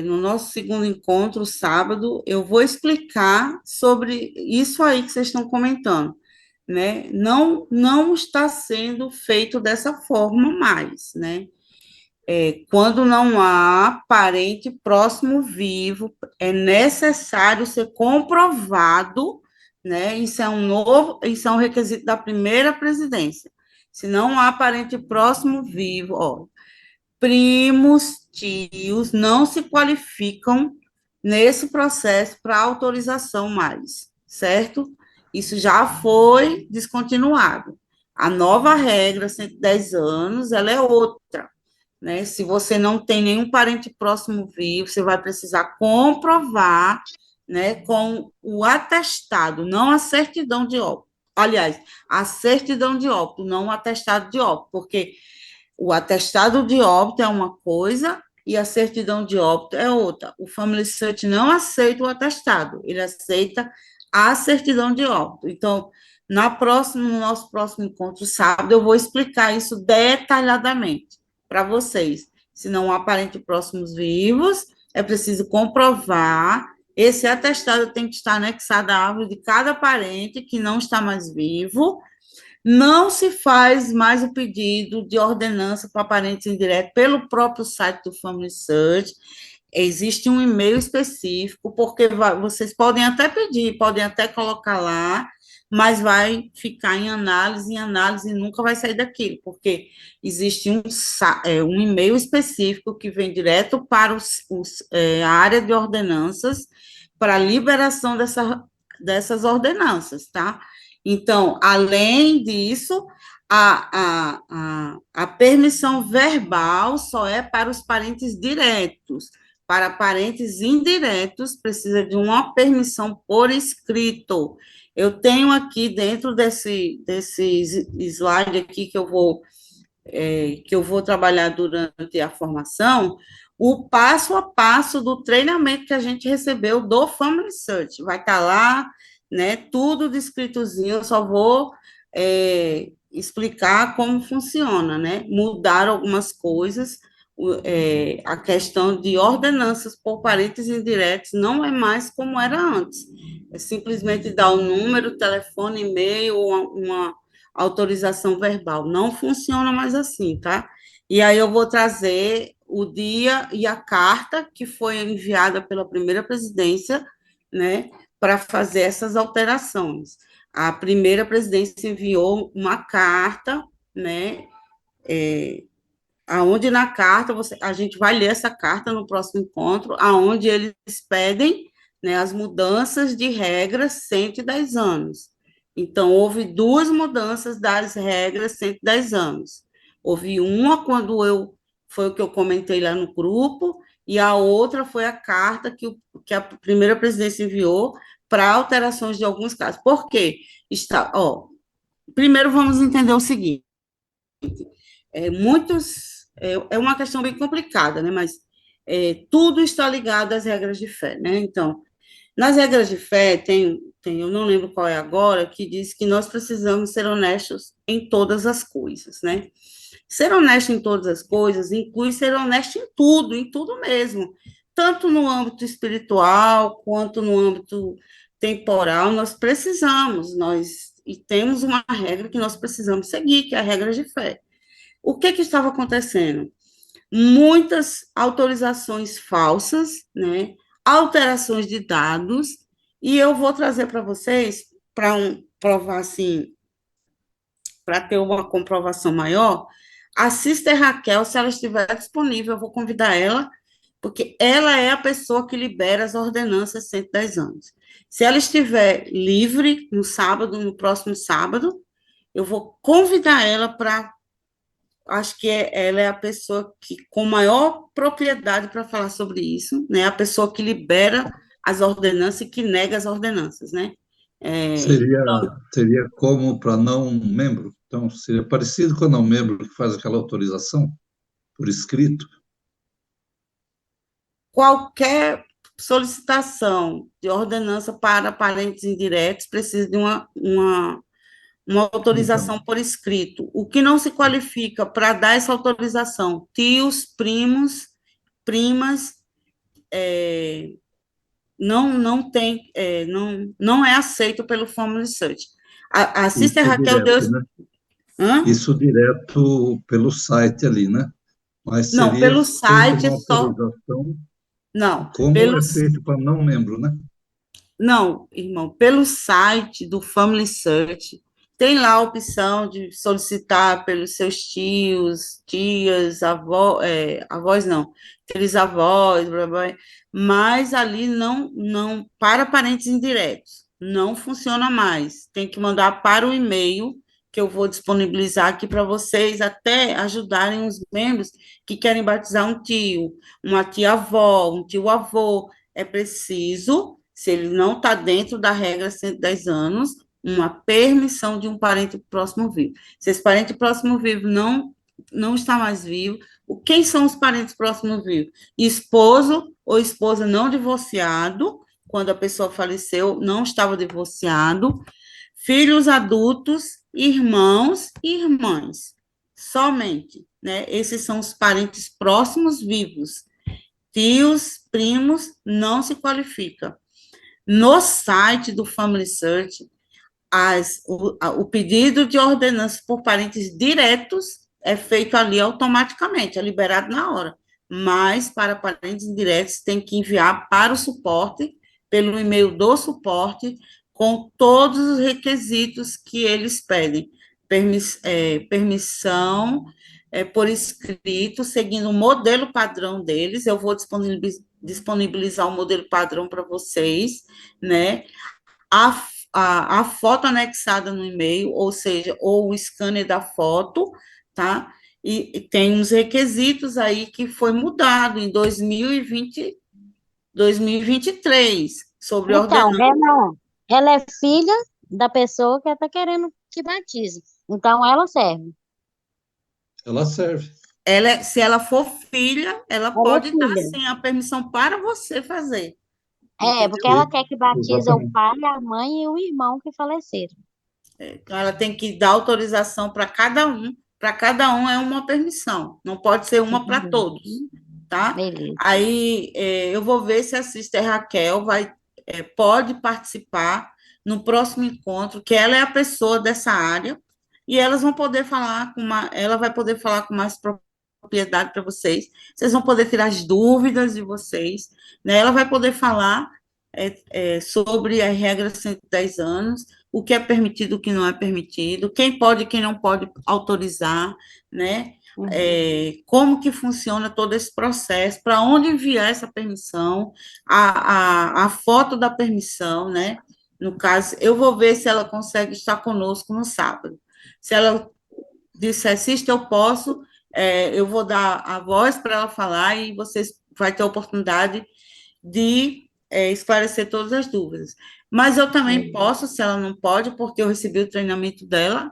no nosso segundo encontro, sábado, eu vou explicar sobre isso aí que vocês estão comentando, né? Não está sendo feito dessa forma mais, né? Quando não há parente próximo vivo, é necessário ser comprovado, né? Isso é um requisito da primeira presidência. Se não há parente próximo vivo, ó, primos, tios não se qualificam nesse processo para autorização mais, certo? Isso já foi descontinuado. A nova regra, 110 anos, ela é outra, né? Se você não tem nenhum parente próximo vivo, você vai precisar comprovar, né, com o atestado, não a certidão de óbito. Aliás, a certidão de óbito, não o atestado de óbito, porque o atestado de óbito é uma coisa e a certidão de óbito é outra. O Family Search não aceita o atestado, ele aceita a certidão de óbito. Então, no nosso próximo encontro sábado, eu vou explicar isso detalhadamente para vocês. Se não há parentes próximos vivos, é preciso comprovar. Esse atestado tem que estar anexado à árvore de cada parente que não está mais vivo. Não se faz mais o pedido de ordenança para parentes indiretos pelo próprio site do Family Search. Existe um e-mail específico, porque vocês podem até pedir, podem até colocar lá, mas vai ficar em análise e nunca vai sair daquilo, porque existe um e-mail específico que vem direto para a área de ordenanças para a liberação dessas ordenanças, tá? Então, além disso, a permissão verbal só é para os parentes diretos. Para parentes indiretos, precisa de uma permissão por escrito. Eu tenho aqui, dentro desse slide aqui que eu vou trabalhar durante a formação, o passo a passo do treinamento que a gente recebeu do Family Search. Vai estar lá, né, tudo descritozinho, eu só vou explicar como funciona, né? Mudar algumas coisas, a questão de ordenanças por parentes indiretos não é mais como era antes. É simplesmente dar o número, telefone, e-mail, uma autorização verbal. Não funciona mais assim, tá? E aí eu vou trazer o dia e a carta que foi enviada pela primeira presidência, né, para fazer essas alterações. A primeira presidência enviou uma carta, né, aonde na carta a gente vai ler essa carta no próximo encontro, aonde eles pedem, né, as mudanças de regras 110 anos. Então, houve duas mudanças das regras 110 anos. Houve uma foi o que eu comentei lá no grupo, e a outra foi a carta que a primeira presidência enviou para alterações de alguns casos. Por quê? Primeiro vamos entender o seguinte, é uma questão bem complicada, né? Mas tudo está ligado às regras de fé, né? Então, nas regras de fé, eu não lembro qual é agora, que diz que nós precisamos ser honestos em todas as coisas, né? Ser honesto em todas as coisas inclui ser honesto em tudo mesmo, tanto no âmbito espiritual quanto no âmbito temporal, e temos uma regra que nós precisamos seguir, que é a regra de fé. O que estava acontecendo? Muitas autorizações falsas, né? Alterações de dados, e eu vou trazer para vocês, provar assim, para ter uma comprovação maior, a Sister Raquel, se ela estiver disponível, eu vou convidar ela, porque ela é a pessoa que libera as ordenanças 110 anos. Se ela estiver livre no próximo sábado, eu vou convidar ela para, acho que ela é a pessoa que com maior propriedade para falar sobre isso, né? A pessoa que libera as ordenanças e que nega as ordenanças, né? Seria, seria como para não membro? Então, seria parecido com o não membro que faz aquela autorização por escrito? Qualquer solicitação de ordenança para parentes indiretos precisa de uma autorização Então, por escrito. O que não se qualifica para dar essa autorização? Tios, primos, primas, não é aceito pelo Family Search. A Sister isso Raquel deu... direto, né? Hã? Isso direto pelo site ali, né? Mas Não, seria pelo feita site uma só... autorização, Não, como é feito para não membro, né? Não, irmão, pelo site do Family Search, tem lá a opção de solicitar pelos seus tios, tias, avós não, aqueles avós, blá, blá, mas ali não, para parentes indiretos, não funciona mais. Tem que mandar para o e-mail que eu vou disponibilizar aqui para vocês, até ajudarem os membros que querem batizar um tio, uma tia-avó, um tio-avô. É preciso, se ele não está dentro da regra 110 anos, uma permissão de um parente próximo vivo. Se esse parente próximo vivo não está mais vivo, quem são os parentes próximos vivos? Esposo ou esposa não divorciado, quando a pessoa faleceu, não estava divorciado, filhos adultos, irmãos e irmãs, somente, né? Esses são os parentes próximos vivos. Tios, primos, não se qualifica. No site do Family Search, o pedido de ordenança por parentes diretos é feito ali automaticamente, é liberado na hora. Mas, para parentes indiretos, tem que enviar para o suporte, pelo e-mail do suporte, com todos os requisitos que eles pedem. Permissão por escrito, seguindo o modelo padrão deles. Eu vou disponibilizar o modelo padrão para vocês, né? A foto anexada no e-mail, ou seja, ou o scanner da foto, tá? E tem uns requisitos aí que foi mudado em 2023, sobre Então, ordenança. ela é filha da pessoa que está querendo que batize. Então, ela serve. Ela serve. Se ela for filha, ela Ela é pode dar, filha. sim, a permissão para você fazer, É, porque entendeu? ela quer que batize o Exatamente. pai, a mãe e o irmão que faleceram. Então, ela tem que dar autorização para cada um é uma permissão, não pode ser uma para todos, tá? Beleza. Aí eu vou ver se a Sister Raquel pode participar no próximo encontro, que ela é a pessoa dessa área, e elas vão poder falar ela vai poder falar com mais propriedade para vocês vão poder tirar as dúvidas de vocês, né? Ela vai poder falar sobre as regras 110 anos, o que é permitido, o que não é permitido, quem pode e quem não pode autorizar, né? Como que funciona todo esse processo, para onde enviar essa permissão, a foto da permissão, né? No caso, eu vou ver se ela consegue estar conosco no sábado. Se ela disser, assista, eu posso, eu vou dar a voz para ela falar e vocês vai ter a oportunidade de esclarecer todas as dúvidas. Mas eu também posso, se ela não pode, porque eu recebi o treinamento dela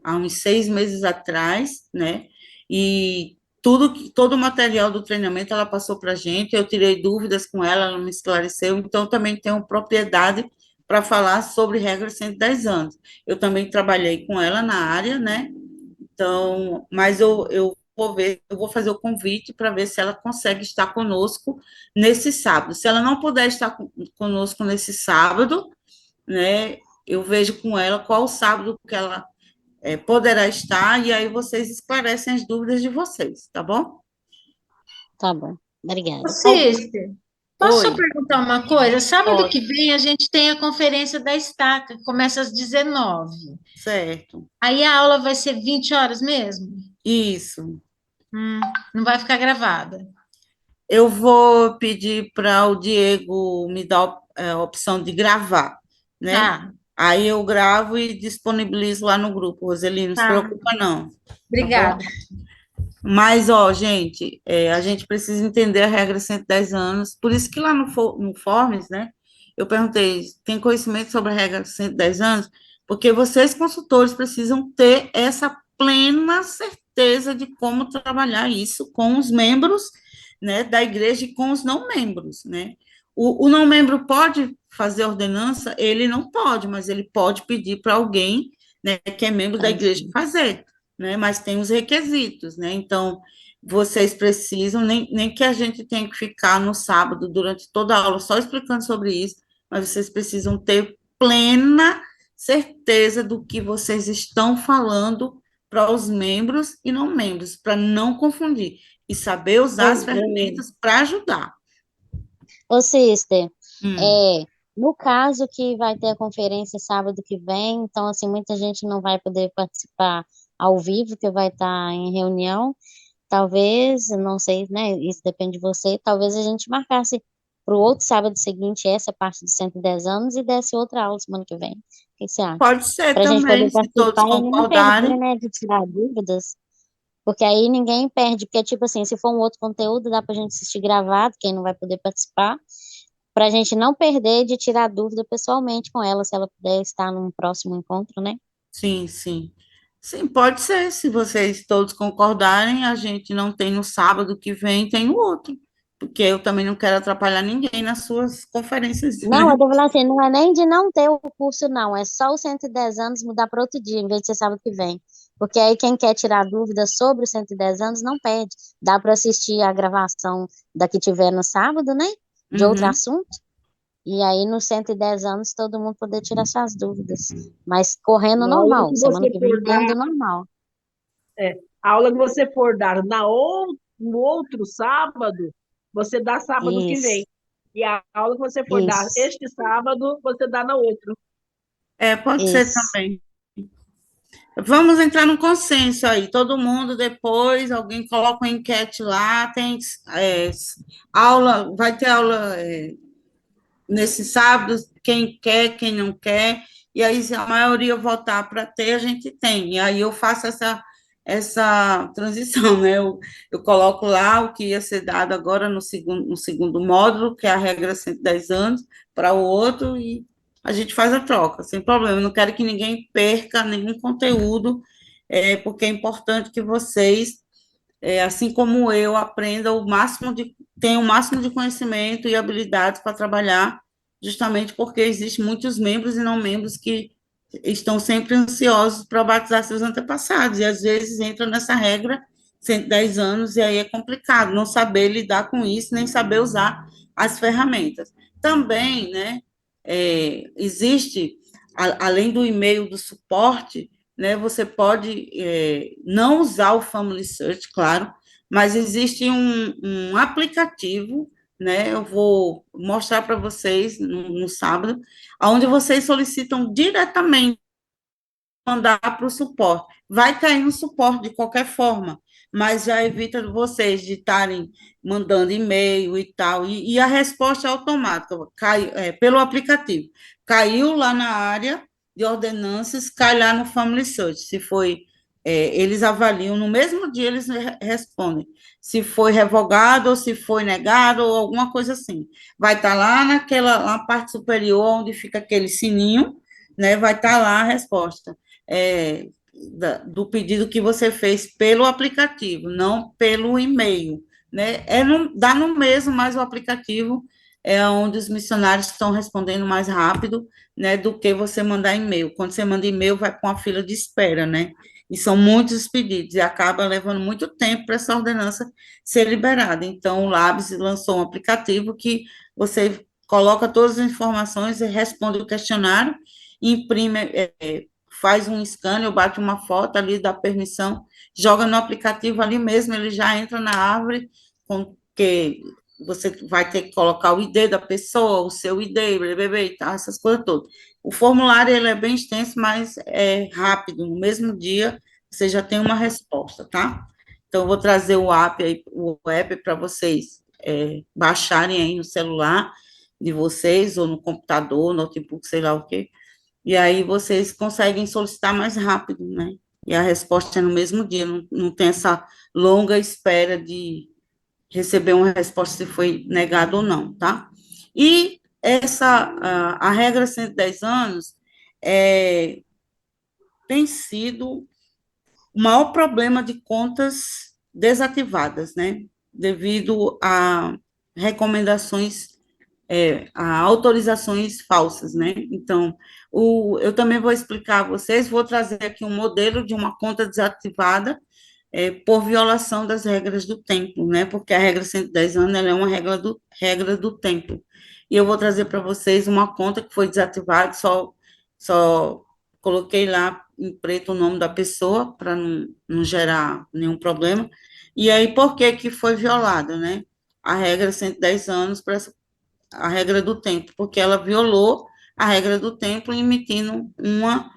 há uns 6 meses atrás, né? E todo o material do treinamento ela passou para a gente, eu tirei dúvidas com ela, ela me esclareceu, então também tenho propriedade para falar sobre regras 110 anos. Eu também trabalhei com ela na área, né? Então, mas eu vou ver, eu vou fazer o convite para ver se ela consegue estar conosco nesse sábado. Se ela não puder estar conosco nesse sábado, né, eu vejo com ela qual o sábado que ela poderá estar, e aí vocês esclarecem as dúvidas de vocês, tá bom? Tá bom. Ô, Obrigada. Sister, posso só Oi, perguntar uma coisa? Sábado pode, que vem a gente tem a conferência da Estaca, que começa às 19. certo. Aí a aula vai ser 20 horas mesmo? Isso. Hum, não vai ficar gravada. Eu vou pedir para o Diego me dar a opção de gravar, né? Tá, Aí eu gravo e disponibilizo lá no grupo, Roseli, não se tá. preocupa não, tá bom? Obrigada. Mas, ó, gente, a gente precisa entender a regra 110 anos, por isso que lá no Forms, né, eu perguntei, tem conhecimento sobre a regra 110 anos? Porque vocês, consultores, precisam ter essa plena certeza de como trabalhar isso com os membros, né, da igreja e com os não membros, né? O não membro pode fazer ordenança? Ele não pode, mas ele pode pedir para alguém, né, que é membro da Ah, igreja sim. fazer, né? Mas tem os requisitos, né? Então, vocês precisam, nem que a gente tenha que ficar no sábado, durante toda a aula, só explicando sobre isso, mas vocês precisam ter plena certeza do que vocês estão falando para os membros e não membros, para não confundir, e saber usar as ferramentas para ajudar. Ô, Sister, Hum, é, no caso que vai ter a conferência sábado que vem, então, assim, muita gente não vai poder participar ao vivo, que vai estar em reunião. Talvez, não sei, né? Isso depende de você. Talvez a gente marcasse para o outro sábado seguinte essa parte dos 110 anos e desse outra aula semana que vem. O que você acha? Pode ser Para a gente também, poder se todos participar e não perder, concordarem. né, de tirar dúvidas, porque aí ninguém perde, porque, tipo assim, se for um outro conteúdo, dá para a gente assistir gravado, quem não vai poder participar, para a gente não perder de tirar dúvida pessoalmente com ela, se ela puder estar num próximo encontro, né? Sim, sim. Sim, pode ser. Se vocês todos concordarem, a gente não tem no sábado que vem, tem no outro. Porque eu também não quero atrapalhar ninguém nas suas conferências, Não, né? eu tô falando assim, não é nem de não ter o curso, não, é só os 110 anos mudar para outro dia, em vez de ser sábado que vem. Porque aí quem quer tirar dúvidas sobre os 110 anos não pede. Dá para assistir a gravação da que tiver no sábado, né? De outro Uhum. assunto. E aí, nos 110 anos, todo mundo poder tirar suas dúvidas. Mas correndo Na aula normal, que semana você que vem for dentro dar, do normal. a aula que você for dar no outro sábado, você dá sábado que vem. Isso, E a aula que você for dar isso, este sábado, você dá na outro. Pode ser isso. também. Vamos entrar num consenso aí. Todo mundo depois, alguém coloca uma enquete lá, tem é, aula, vai ter aula nesse sábado, quem quer, quem não quer, e aí se a maioria votar para ter, a gente tem. E aí eu faço essa transição, né? Eu coloco lá o que ia ser dado agora no segundo módulo, que é a regra 110 anos, para o outro, e a gente faz a troca, sem problema. Eu não quero que ninguém perca nenhum conteúdo, porque é importante que vocês assim como eu, aprenda tenha o máximo de conhecimento e habilidades para trabalhar, justamente porque existem muitos membros e não membros que estão sempre ansiosos para batizar seus antepassados, e às vezes entram nessa regra 110 anos, e aí é complicado não saber lidar com isso, nem saber usar as ferramentas. Também, né, existe, além do e-mail do suporte, né, você pode não usar o Family Search, claro, mas existe um aplicativo, né, eu vou mostrar para vocês no sábado, onde vocês solicitam diretamente mandar para o suporte. Vai cair no suporte de qualquer forma, mas já evita vocês de estarem mandando e-mail e tal, e a resposta é automática, pelo aplicativo. Caiu lá na área de ordenanças, cai lá no Family Search, se foi, eles avaliam, no mesmo dia eles respondem, se foi revogado, ou se foi negado, ou alguma coisa assim. Vai estar lá na parte superior, onde fica aquele sininho, né, vai estar lá a resposta é, do pedido que você fez pelo aplicativo, não pelo e-mail, né? Dá no mesmo, mas o aplicativo é onde os missionários estão respondendo mais rápido, né, do que você mandar e-mail. Quando você manda e-mail, vai para uma fila de espera, né? E são muitos pedidos, e acaba levando muito tempo para essa ordenança ser liberada. Então, o Labs lançou um aplicativo que você coloca todas as informações e responde o questionário, imprime, faz um scan, eu bato uma foto ali, dá permissão, joga no aplicativo ali mesmo, ele já entra na árvore, com que você vai ter que colocar o ID da pessoa, o seu ID, bebê e tal, essas coisas todas. O formulário, ele é bem extenso, mas é rápido, no mesmo dia você já tem uma resposta, tá? Então, eu vou trazer o app para vocês baixarem aí no celular de vocês, ou no computador, notebook, sei lá o quê, e aí vocês conseguem solicitar mais rápido, né? E a resposta é no mesmo dia, não tem essa longa espera de receber uma resposta se foi negado ou não, tá? E a regra 110 anos tem sido o maior problema de contas desativadas, né? Devido a recomendações a autorizações falsas, né? Então, eu também vou explicar a vocês, vou trazer aqui um modelo de uma conta desativada por violação das regras do templo, né? Porque a regra 110 anos ela é uma regra do templo. E eu vou trazer para vocês uma conta que foi desativada, só coloquei lá em preto o nome da pessoa para não gerar nenhum problema. E aí, por que que foi violada, né? A regra 110 anos para a regra do templo, porque ela violou a regra do templo, emitindo uma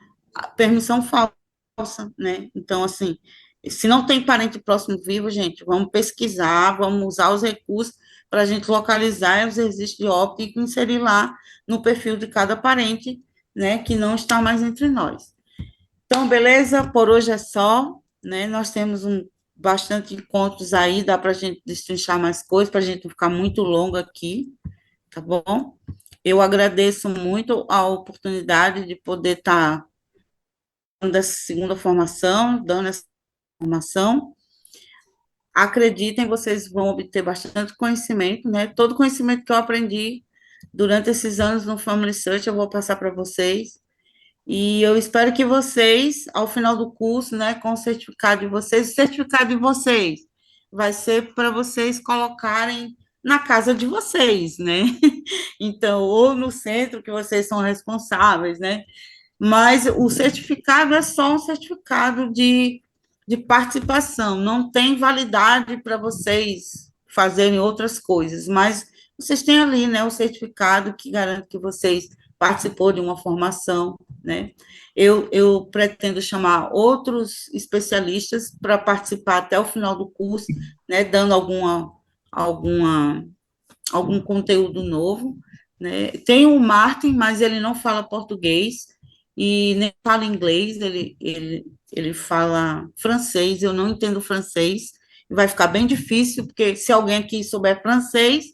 permissão falsa, né? Então, assim, se não tem parente próximo vivo, gente, vamos pesquisar, vamos usar os recursos para a gente localizar os registros de óbito e inserir lá no perfil de cada parente, né, que não está mais entre nós. Então, beleza? Por hoje é só, né? Nós temos bastante encontros aí, dá para a gente destrinchar mais coisas, para a gente não ficar muito longo aqui, tá bom? Eu agradeço muito a oportunidade de poder estar dando essa segunda formação, dando essa formação. Acreditem, vocês vão obter bastante conhecimento, né? Todo conhecimento que eu aprendi durante esses anos no Family Search, eu vou passar para vocês. E eu espero que vocês, ao final do curso, né, com o certificado de vocês vai ser para vocês colocarem na casa de vocês, né? Então, ou no centro que vocês são responsáveis, né? Mas o certificado é só um certificado de participação, não tem validade para vocês fazerem outras coisas, mas vocês têm ali, né, o certificado que garante que vocês participou de uma formação, né? Eu pretendo chamar outros especialistas para participar até o final do curso, né, dando alguma, algum conteúdo novo, né? Tem o Martin, mas ele não fala português e nem fala inglês, ele fala francês, eu não entendo francês, vai ficar bem difícil, porque se alguém aqui souber francês,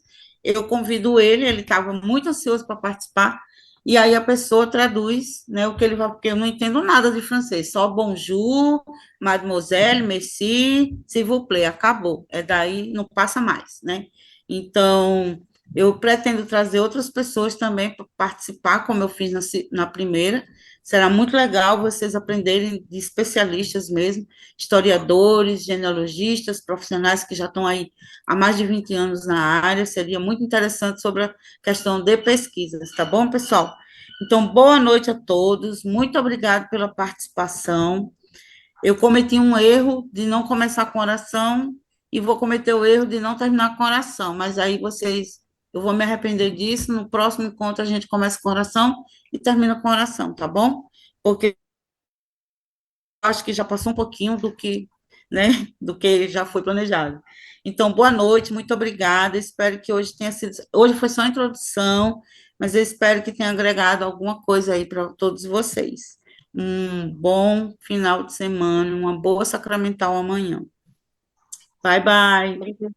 eu convido ele estava muito ansioso para participar, e aí a pessoa traduz, né, o que ele vai, porque eu não entendo nada de francês, só bonjour, mademoiselle, merci, s'il vous plaît, acabou, é daí, não passa mais, né? Então, eu pretendo trazer outras pessoas também para participar, como eu fiz na primeira. Será muito legal vocês aprenderem de especialistas mesmo, historiadores, genealogistas, profissionais que já estão aí há mais de 20 anos na área. Seria muito interessante sobre a questão de pesquisas, tá bom, pessoal? Então, boa noite a todos. Muito obrigado pela participação. Eu cometi um erro de não começar com oração e vou cometer o erro de não terminar com oração, mas aí vocês, eu vou me arrepender disso, no próximo encontro a gente começa com oração e termina com oração, tá bom? Porque eu acho que já passou um pouquinho do que, né, do que já foi planejado. Então, boa noite, muito obrigada, espero que hoje tenha sido, hoje foi só a introdução, mas eu espero que tenha agregado alguma coisa aí para todos vocês. Um bom final de semana, uma boa sacramental amanhã. Bye, bye. Obrigada.